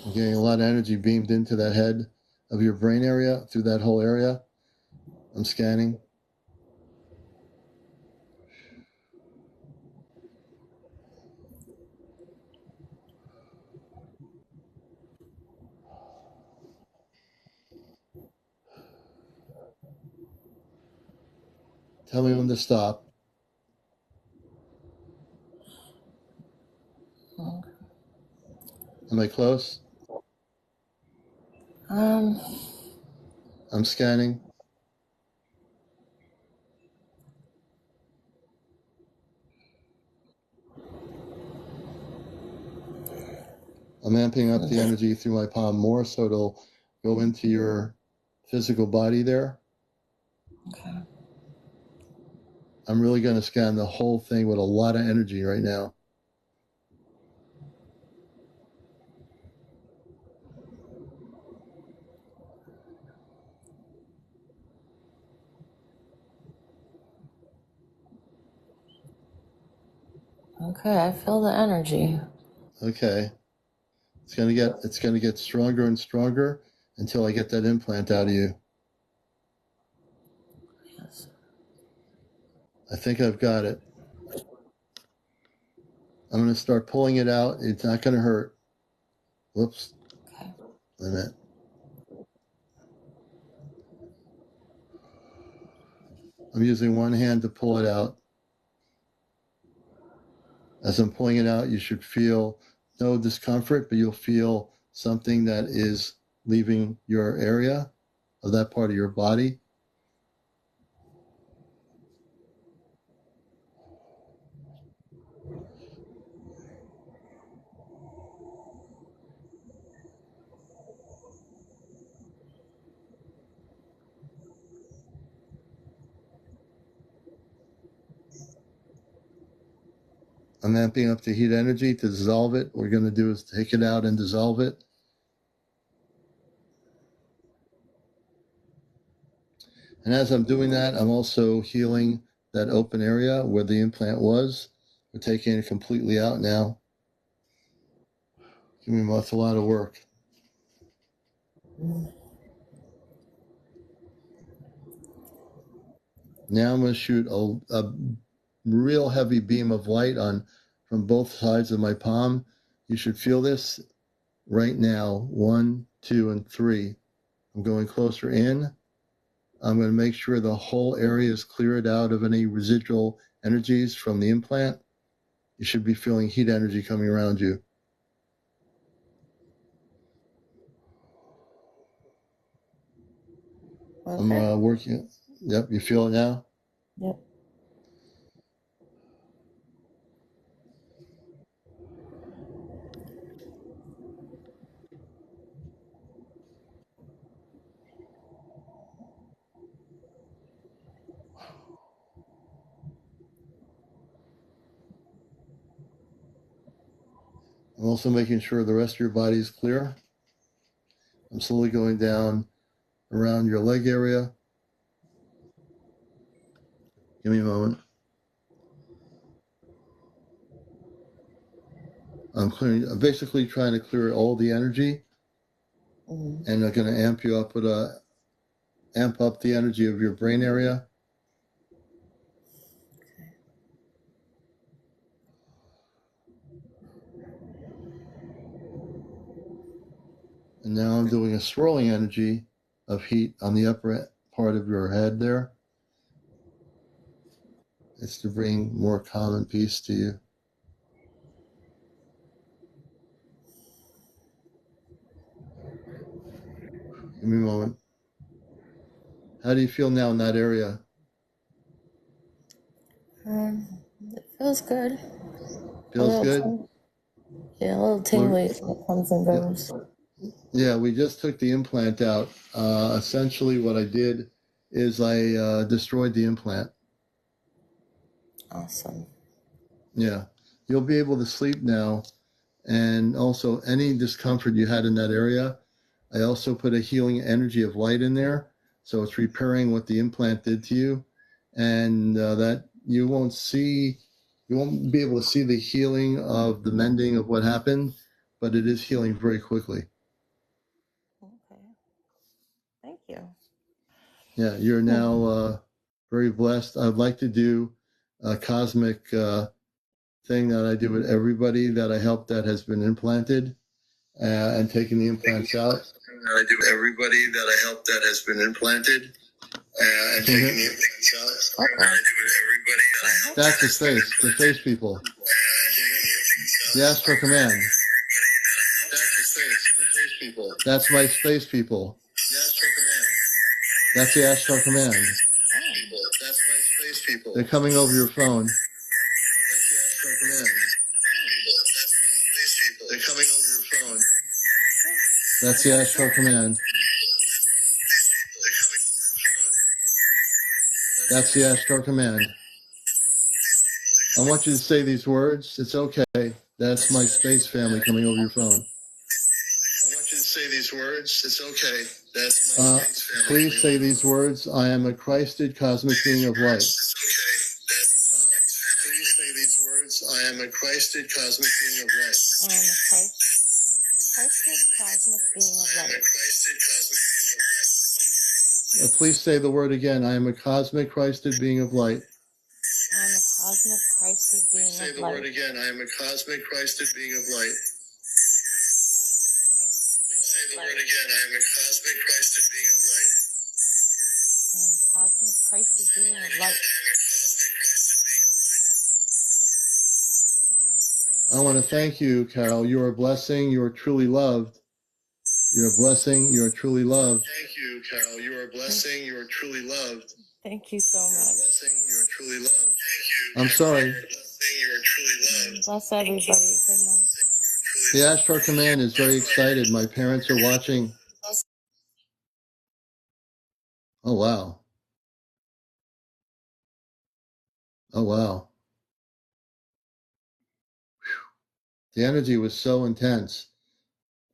I'm getting a lot of energy beamed into that head of your brain area, through that whole area. I'm scanning. Tell me when to stop. Okay. Am I close? I'm scanning. I'm amping up the energy through my palm more so it'll go into your physical body there. Okay. I'm really going to scan the whole thing with a lot of energy right now. Okay, I feel the energy. Okay. It's going to get stronger and stronger until I get that implant out of you. Yes. I think I've got it. I'm going to start pulling it out. It's not going to hurt. Whoops. Okay. Wait a minute. I'm using one hand to pull it out. As I'm pulling it out, you should feel no discomfort, but you'll feel something that is leaving your area of that part of your body. I'm amping up the heat energy to dissolve it. What we're going to do is take it out and dissolve it. And as I'm doing that, I'm also healing that open area where the implant was. We're taking it completely out now. That's a lot of work. Now I'm going to shoot a real heavy beam of light from both sides of my palm. You should feel this right now. 1, 2, and 3. I'm going closer in. I'm going to make sure the whole area is cleared out of any residual energies from the implant. You should be feeling heat energy coming around you. Okay. I'm working. Yep, you feel it now? Yep. I'm also making sure the rest of your body is clear. I'm slowly going down around your leg area. Give me a moment. I'm basically trying to clear all the energy and they're going to amp you up with amp up the energy of your brain area. And now I'm doing a swirling energy of heat on the upper part of your head there. It's to bring more calm and peace to you. Give me a moment. How do you feel now in that area? It feels good. Feels good? Yeah, a little tingly as it comes and goes. Yeah, we just took the implant out. Essentially what I did is I destroyed the implant. Awesome. Yeah. You'll be able to sleep now. And also any discomfort you had in that area, I also put a healing energy of light in there. So it's repairing what the implant did to you. And that you won't be able to see the healing of the mending of what happened, but it is healing very quickly. Okay. Thank you. Yeah, you're now very blessed. I'd like to do a cosmic thing that I do with everybody that I help that has been implanted and taking the implants out. I do everybody that I help that has been implanted and taking the implants out. Okay. I do everybody that I help. That's the face people. The astral command. That's the face people. That's my space people. The astral command. That's the astral command. That's my space people. They're coming over your phone. That's the astral command. That's my space people. They're coming over your phone. That's the astral command. That's the astral command. I want you to say these words. It's okay. That's my space family coming over your phone. I want you to say these words. It's okay. That's my space family. Please say these words. I am a Christed cosmic being of light. It's okay. Please say these words. I am a Christed cosmic being of light. I am a Christed cosmic being of I am a light. Christed cosmic being of light. Please say the word again. I am a cosmic Christed being of light. I am a cosmic Christed being Please say of the light. word again. I am a cosmic Christed being of light. Say the word again. I am a cosmic Christed being of light. I am a cosmic Christed being of light. I want to thank you, Carol. You are a blessing. You are truly loved. You're a blessing. You are truly loved. Thank you, Carol. You are a blessing. You are truly loved. Thank you so much. Blessing. You are truly loved. Thank you. I'm sorry. You are a blessing. You are truly loved. Bless everybody. Good night. The Astral Command is very excited. My parents are watching. Oh, wow. Oh, wow. The energy was so intense.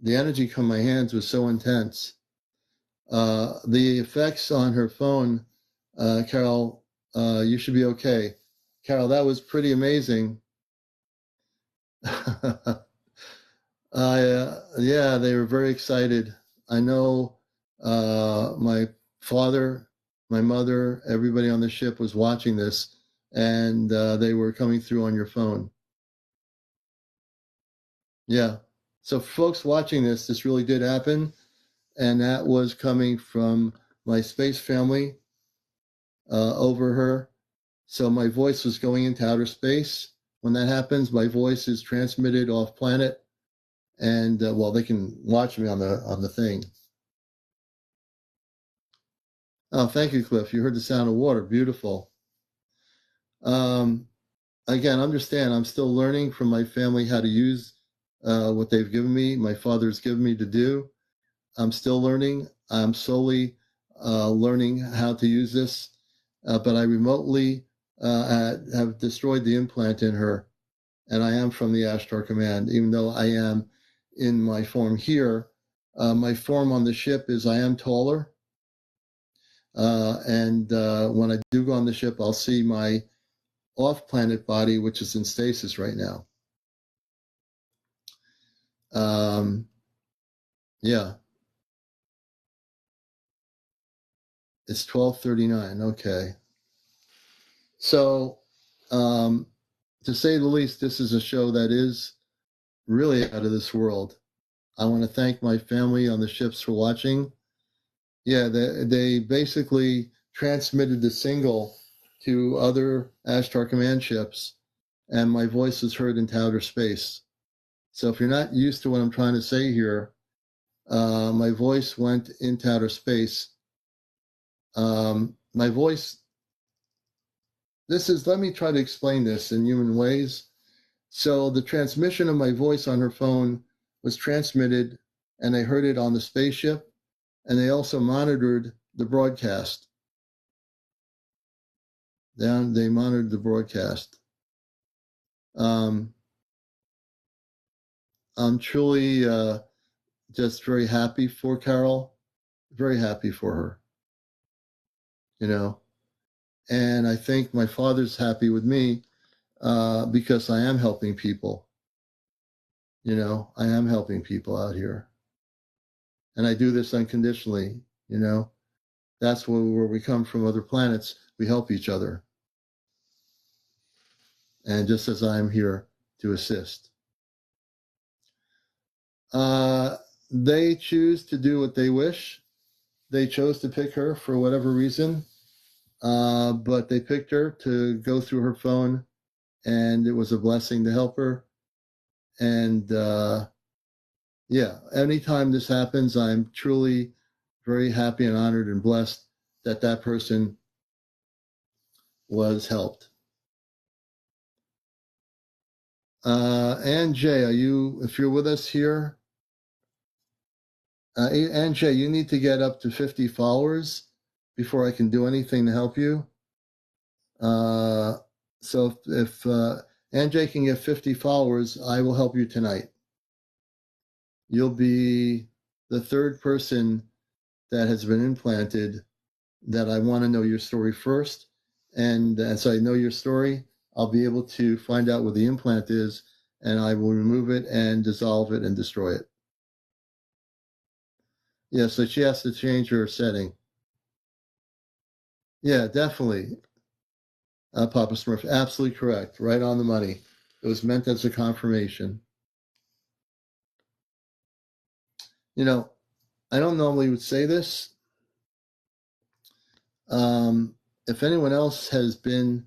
The energy from my hands was so intense. The effects on her phone, Carol, you should be okay. Carol, that was pretty amazing. Yeah, they were very excited. I know my father, my mother, everybody on the ship was watching this, and they were coming through on your phone. Yeah. So folks watching this really did happen, and that was coming from my space family over her. So my voice was going into outer space. When that happens, my voice is transmitted off planet, and well, they can watch me on the thing. Oh, thank you, Cliff. You heard the sound of water. Beautiful. Again, understand, I'm still learning from my family how to use what they've given me, my father's given me to do. I'm still learning. I'm slowly learning how to use this, but I remotely have destroyed the implant in her, and I am from the Ashtar Command, even though I am in my form here. My form on the ship is I am taller, and when I do go on the ship, I'll see my off-planet body, which is in stasis right now. Yeah. It's 12:39. Okay. So, to say the least, this is a show that is really out of this world. I want to thank my family on the ships for watching. Yeah, they basically transmitted the signal to other Ashtar command ships, and my voice was heard into outer space. So if you're not used to what I'm trying to say here, my voice went into outer space. My voice, let me try to explain this in human ways. So the transmission of my voice on her phone was transmitted, and they heard it on the spaceship, and they also monitored the broadcast. They monitored the broadcast. I'm truly just very happy for Carol, very happy for her, you know. And I think my father's happy with me because I am helping people. You know, I am helping people out here. And I do this unconditionally, you know. That's where we come from other planets. We help each other. And just as I'm here to assist. They choose to do what they wish. They chose to pick her for whatever reason. But they picked her to go through her phone, and it was a blessing to help her. And yeah, anytime this happens, I'm truly very happy and honored and blessed that that person was helped. Ann J, if you're with us here, Ann J, you need to get up to 50 followers before I can do anything to help you. So if Ann J can get 50 followers, I will help you tonight. You'll be the third person that has been implanted that I want to know your story first. And as I know your story, I'll be able to find out what the implant is, and I will remove it and dissolve it and destroy it. Yeah, so she has to change her setting. Yeah, definitely. Papa Smurf, absolutely correct. Right on the money. It was meant as a confirmation. You know, I don't normally would say this. If anyone else has been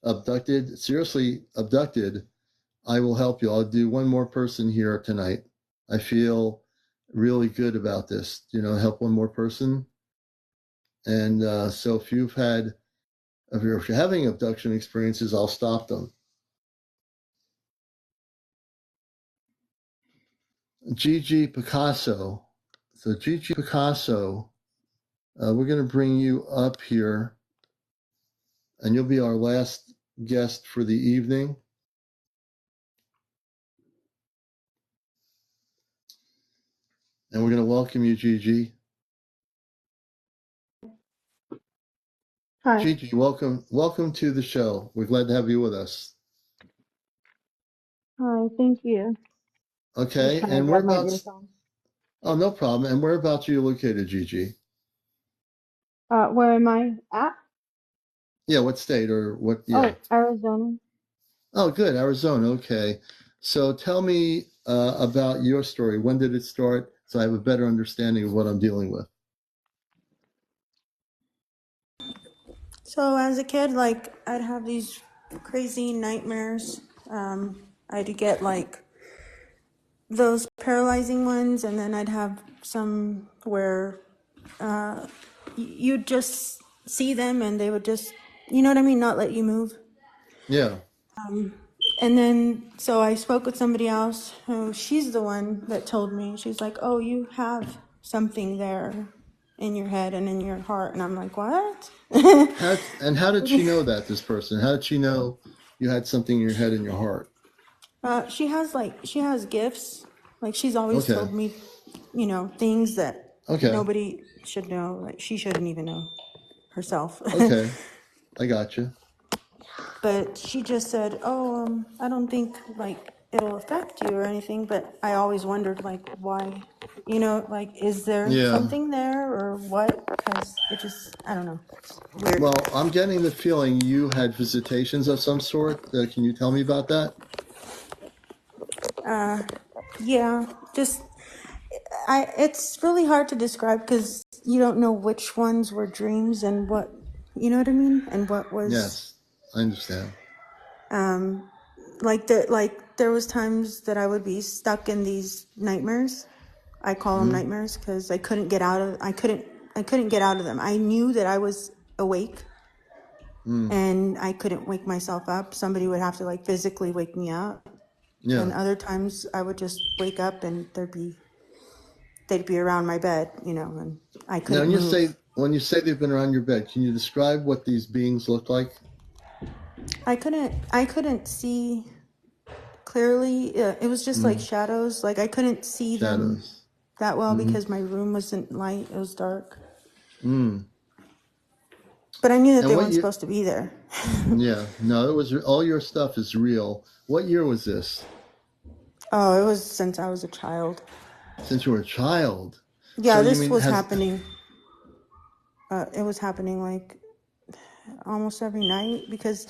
abducted, seriously abducted, I will help you. I'll do one more person here tonight. I feel really good about this, you know, help one more person. And so if you're having abduction experiences, I'll stop them. Gigi Picasso. So Gigi Picasso, we're going to bring you up here, and you'll be our last guest for the evening. And we're going to welcome you, Gigi. Hi. Gigi, welcome to the show. We're glad to have you with us. Hi, thank you. I'm just Okay, trying to and grab my whereabouts? earphones. Oh, no problem. And whereabouts are you located, Gigi? Where am I at? Yeah, what state or what? Yeah. Oh, Arizona. Oh, good, Arizona. Okay. So tell me about your story. When did it start? So I have a better understanding of what I'm dealing with. So as a kid, like, I'd have these crazy nightmares. I'd get like those paralyzing ones, and then I'd have some where you'd just see them and they would just, you know what I mean, not let you move. Yeah. And then, so I spoke with somebody else who she's the one that told me, she's like, oh, you have something there in your head and in your heart. And I'm like, what? How did she know that, this person? How did she know you had something in your head and your heart? She has gifts. Like she's always Okay. told me, you know, things that Okay. nobody should know. Like she shouldn't even know herself. Okay. I got you. But she just said, oh, I don't think like it'll affect you or anything, but I always wondered, like, why, you know, like, is there Yeah. something there or what? Because it just, I don't know. It's weird. Well, I'm getting the feeling you had visitations of some sort. Can you tell me about that? Yeah, just, it's really hard to describe because you don't know which ones were dreams and what, you know what I mean? And what was, Yes, I understand. like, there was times that I would be stuck in these nightmares. I call them nightmares because I couldn't get out of, I couldn't get out of them. I knew that I was awake and I couldn't wake myself up. Somebody would have to like physically wake me up. Yeah. And other times I would just wake up and they'd be around my bed, you know, and I Now, couldn't move. when you say they've been around your bed, can you describe what these beings look like? I couldn't see clearly. It was just like shadows. Like I couldn't see them Shadows. that well because my room wasn't light. It was dark. But I knew that And they what weren't you? supposed to be there. Yeah. No, it was all your stuff is real. What year was this? Oh, it was since I was a child. Since you were a child. Yeah, So you this mean was happening. It was happening like almost every night because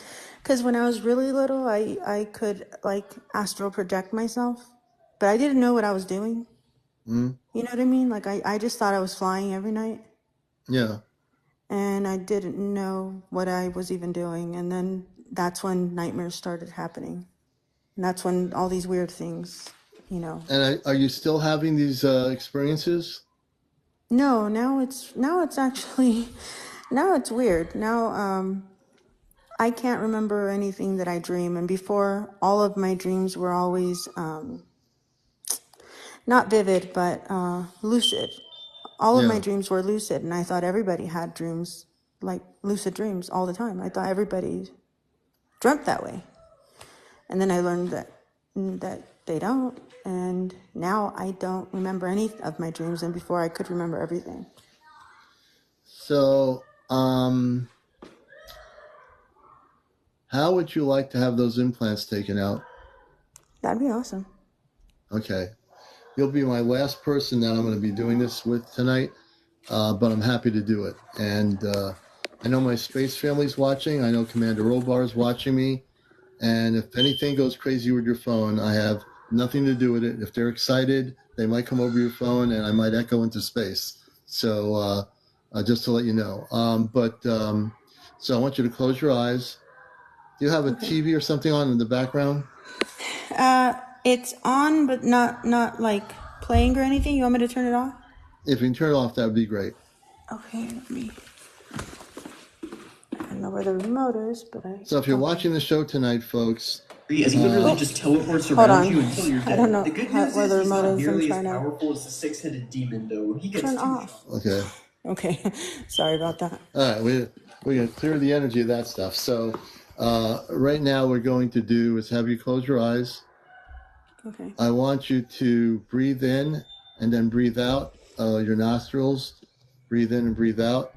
when I was really little, I could like astral project myself, but I didn't know what I was doing. You know what I mean? Like I just thought I was flying every night. Yeah. And I didn't know what I was even doing. And then that's when nightmares started happening. And that's when all these weird things, you know. And are you still having these experiences? No, now it's actually, now it's weird. Now, I can't remember anything that I dream. And before, all of my dreams were always, not vivid, but lucid. All of my Yeah. dreams were lucid. And I thought everybody had dreams, like lucid dreams all the time. I thought everybody dreamt that way. And then I learned that they don't. And now I don't remember any of my dreams. And before I could remember everything. So, how would you like to have those implants taken out? That'd be awesome. Okay. You'll be my last person that I'm going to be doing this with tonight, but I'm happy to do it. And I know my space family's watching. I know Commander Robar's watching me. And if anything goes crazy with your phone, I have nothing to do with it. If they're excited, they might come over your phone and I might echo into space. So just to let you know. So I want you to close your eyes. Do you have a TV or something on in the background? It's on, but not like playing or anything. You want me to turn it off? If you can turn it off, that would be great. Okay, let me. I don't know where the remote is, but So if you're watching the show tonight, folks, As he literally just teleports hold around on. you until you're dead. I don't know The good how, news where is the he's remote not is. I'm nearly as trying to powerful as the six-headed demon, though. He gets turn too off. okay. Okay, sorry about that. All right, we're going to clear the energy of that stuff. So right now we're going to do is have you close your eyes. Okay. I want you to breathe in and then breathe out your nostrils. Breathe in and breathe out.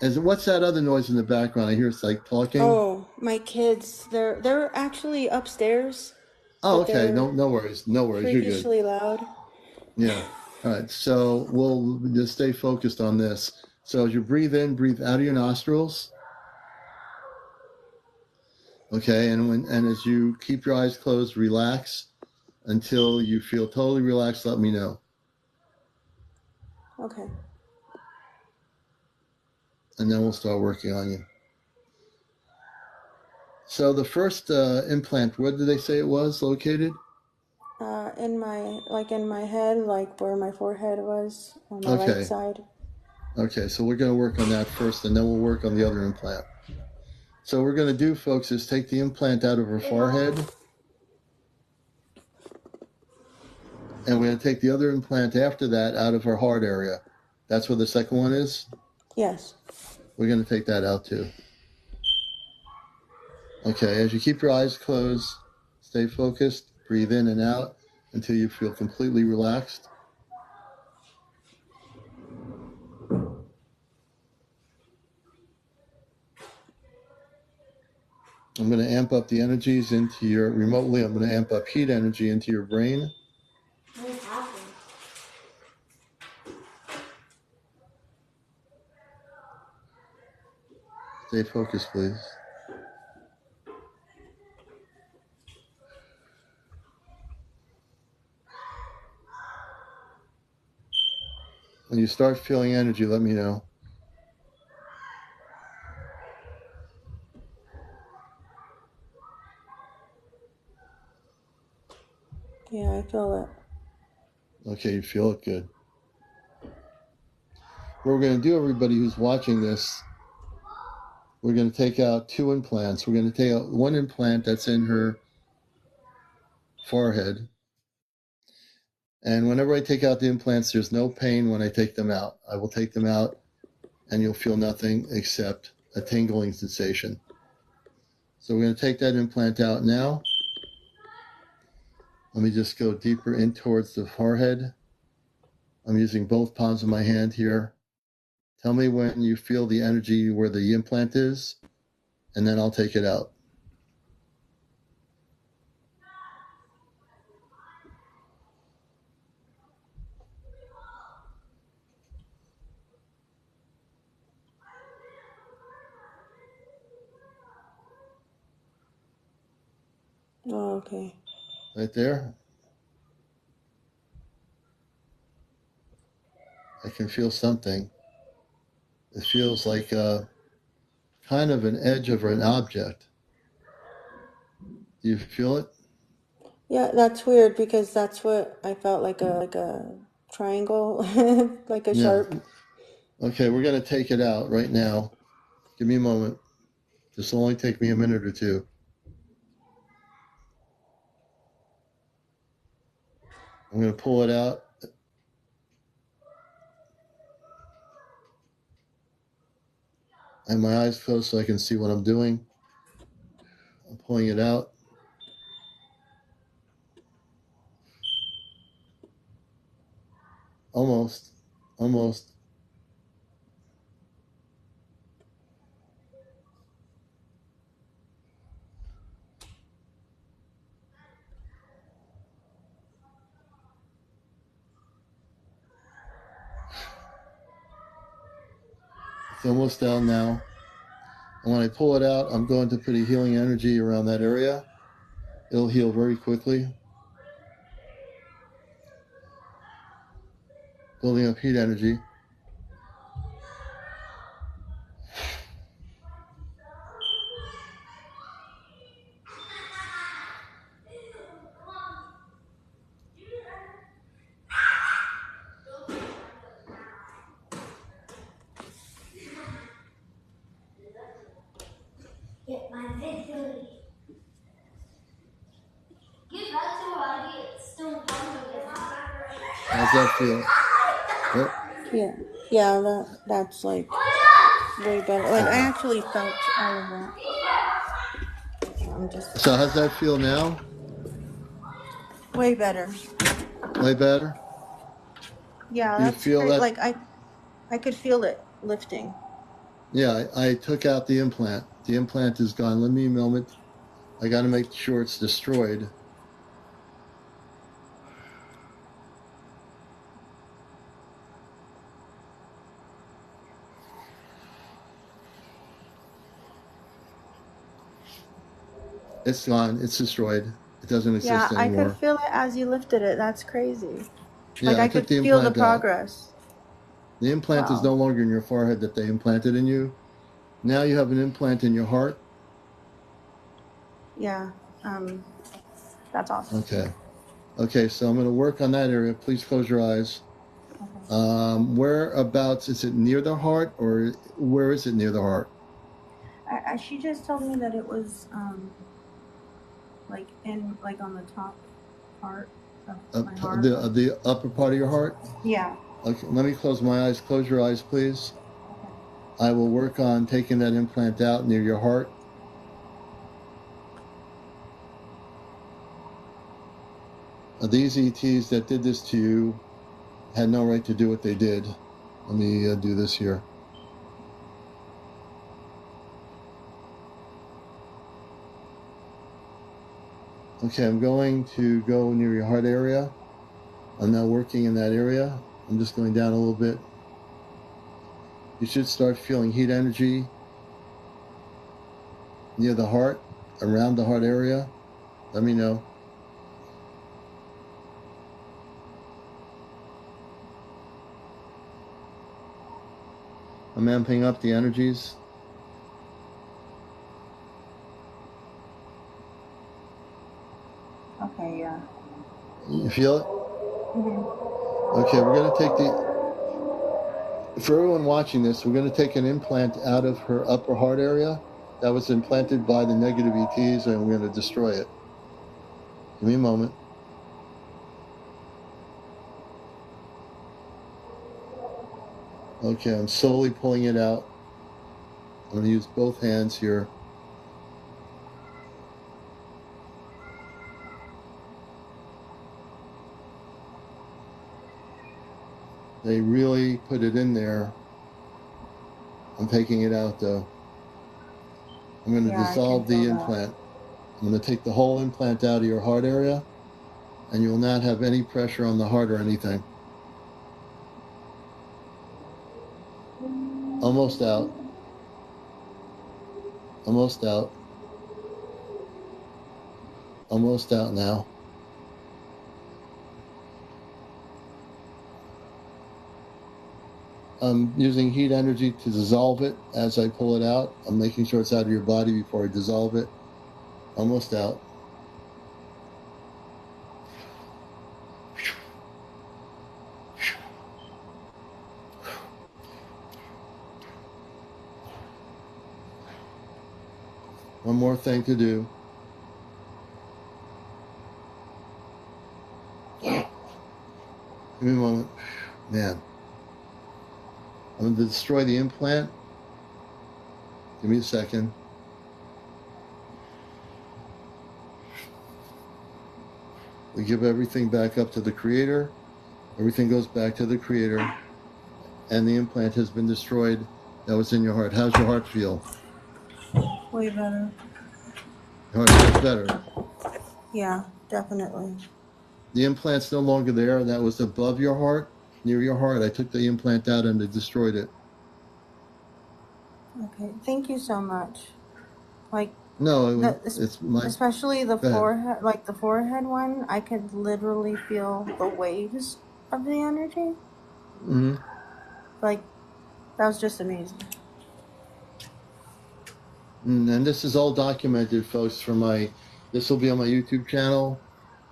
What's that other noise in the background? I hear it's like talking. Oh, my kids. They're actually upstairs. Oh, But okay. they're No worries. No worries. You're good. freakishly loud. Yeah. All right. So we'll just stay focused on this. So as you breathe in, breathe out of your nostrils. Okay. And as you keep your eyes closed, relax until you feel totally relaxed. Let me know. Okay. And then we'll start working on you. So the first implant, where did they say it was located? In my head, like where my forehead was on my right side. Okay, so we're going to work on that first, and then we'll work on the other implant. So what we're going to do, folks, is take the implant out of her forehead, and we're going to take the other implant after that out of her heart area. That's where the second one is? Yes. We're going to take that out too. Okay, as you keep your eyes closed, stay focused, breathe in and out until you feel completely relaxed. I'm going to amp up the energies into your, remotely, I'm going to amp up heat energy into your brain. What happened? Stay focused, please. When you start feeling energy, let me know. Yeah, I feel it. Okay, you feel it? Good. What we're going to do, everybody who's watching this, we're going to take out 2 implants. We're going to take out 1 implant that's in her forehead. And whenever I take out the implants, there's no pain when I take them out. I will take them out and you'll feel nothing except a tingling sensation. So we're going to take that implant out now. Let me just go deeper in towards the forehead. I'm using both palms of my hand here. Tell me when you feel the energy where the implant is, and then I'll take it out. Oh, okay. Right there. I can feel something. It feels like kind of an edge of an object. Do you feel it? Yeah, that's weird because that's what I felt like a triangle, like a Yeah. sharp. Okay, we're going to take it out right now. Give me a moment. This will only take me a minute or 2. I'm going to pull it out. I have my eyes closed so I can see what I'm doing. I'm pulling it out. Almost. Almost. It's almost down now. And when I pull it out, I'm going to put a healing energy around that area. It'll heal very quickly. Building up heat energy. Get my victory. Get back to what I get. Still How's that feel? Yep. Yeah, yeah, that's like way better. Like I actually felt all of that. I'm just So how's that feel now? way better. Way better? Yeah, You that's feel great. that? Like I could feel it lifting. Yeah, I took out the implant. The implant is gone. Let me a moment. I got to make sure it's destroyed. It's gone. It's destroyed. It doesn't exist Yeah, I could anymore. feel it as you lifted it. That's crazy. Like Yeah, I I took could the feel the implant out. progress. The implant is Wow. no longer in your forehead that they implanted in you. Now you have an implant in your heart. Yeah. That's awesome. Okay. Okay, so I'm going to work on that area. Please close your eyes. Whereabouts, is it near the heart or where is it near the heart? She just told me that it was like on the top part of my heart. The upper part of your heart? Yeah. Okay, let me close my eyes. Close your eyes, please. I will work on taking that implant out near your heart. These ETs that did this to you had no right to do what they did. Let me do this here. Okay, I'm going to go near your heart area. I'm now working in that area. I'm just going down a little bit. You should start feeling heat energy near the heart, around the heart area. Let me know. I'm amping up the energies. Okay, yeah. You feel it? Mm-hmm. Okay, we're going to take for everyone watching this, we're going to take an implant out of her upper heart area that was implanted by the negative ETs, and we're going to destroy it. Give me a moment. Okay, I'm slowly pulling it out. I'm going to use both hands here. They really put it in there. I'm taking it out though. I'm going to dissolve the implant. I'm going to take the whole implant out of your heart area, and you will not have any pressure on the heart or anything. Almost out. Almost out. Almost out now. I'm using heat energy to dissolve it as I pull it out. I'm making sure it's out of your body before I dissolve it. Almost out. One more thing to do. Give me a moment. Man. I'm going to destroy the implant. Give me a second. We give everything back up to the creator. Everything goes back to the creator. And the implant has been destroyed that was in your heart. How's your heart feel? Way better. Your heart feels better. Yeah, definitely. The implant's no longer there. That was above your heart, near your heart. I took the implant out and I destroyed it. Okay, thank you so much. Like, No, it's my... especially the forehead, like the forehead one, I could literally feel the waves of the energy. Mm-hmm. Like, that was just amazing. And this is all documented, folks, this will be on my YouTube channel.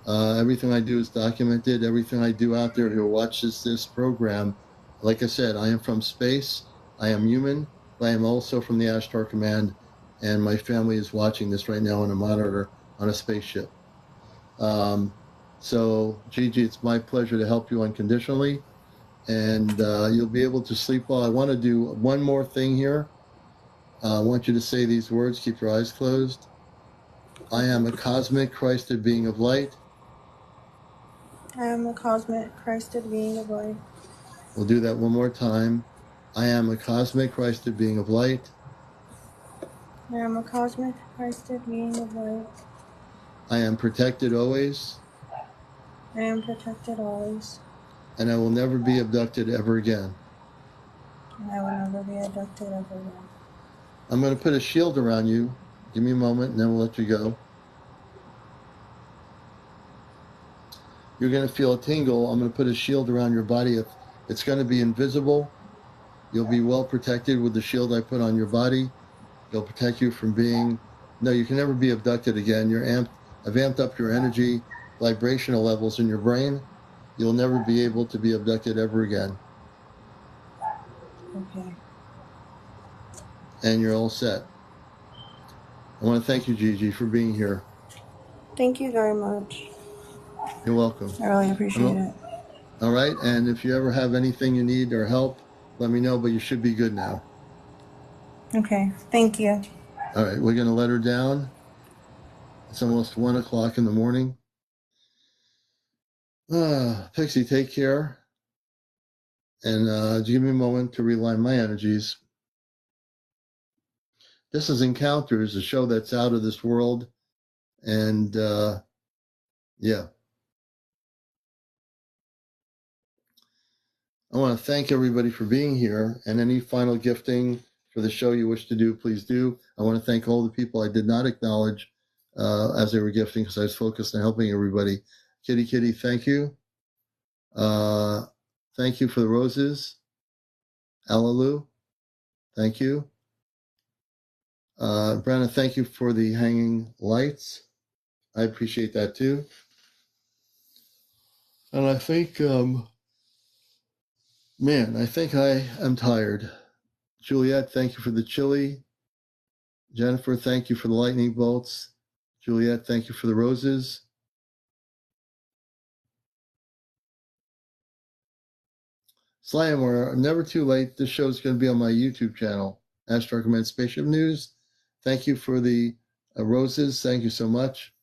Everything I do is documented. Everything I do out there who watches this program, like I said, I am from space. I am human, but I am also from the Ashtar Command, and my family is watching this right now on a monitor on a spaceship. So, Gigi, it's my pleasure to help you unconditionally, and you'll be able to sleep well. I want to do one more thing here. I want you to say these words. Keep your eyes closed. I am a cosmic Christed being of light. I am a cosmic Christed being of light. We'll do that one more time. I am a cosmic Christed being of light. I am a cosmic Christed being of light. I am protected always. I am protected always. And I will never be abducted ever again. And I will never be abducted ever again. I'm going to put a shield around you. Give me a moment and then we'll let you go. You're going to feel a tingle. I'm going to put a shield around your body. It's going to be invisible. You'll be well protected with the shield I put on your body. It'll protect you from being... No, you can never be abducted again. I've amped up your energy, vibrational levels in your brain. You'll never be able to be abducted ever again. Okay. And you're all set. I want to thank you, Gigi, for being here. Thank you very much. You're welcome. I really appreciate it. All right, and if you ever have anything you need or help, let me know, but you should be good now. Okay, thank you. All right, we're going to let her down. It's almost 1 o'clock in the morning. Pixie, take care. And give me a moment to realign my energies. This is Encounters, a show that's out of this world. And Yeah. I want to thank everybody for being here, and any final gifting for the show you wish to do, please do. I want to thank all the people I did not acknowledge as they were gifting because I was focused on helping everybody. Kitty, thank you. Thank you for the roses. Alalu, thank you. Brenna, thank you for the hanging lights. I appreciate that too. And I think, I think I am tired. Juliet, thank you for the chili. Jennifer, thank you for the lightning bolts. Juliet, thank you for the roses. Slam, we're never too late. This show is going to be on my YouTube channel, Astro Command Spaceship News. Thank you for the roses. Thank you so much.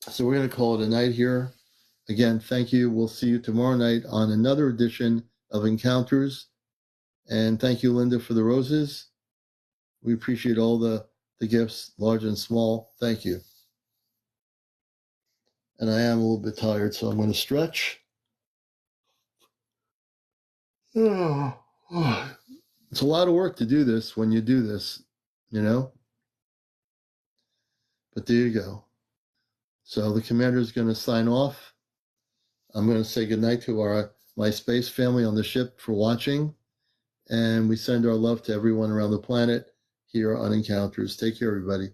So we're going to call it a night here. Again, thank you. We'll see you tomorrow night on another edition of Encounters. And thank you, Linda, for the roses. We appreciate all the gifts, large and small. Thank you. And I am a little bit tired, so I'm going to stretch. It's a lot of work to do this when you do this, you know? But there you go. So the commander is going to sign off. I'm going to say goodnight to my space family on the ship for watching. And we send our love to everyone around the planet here on Encounters. Take care, everybody.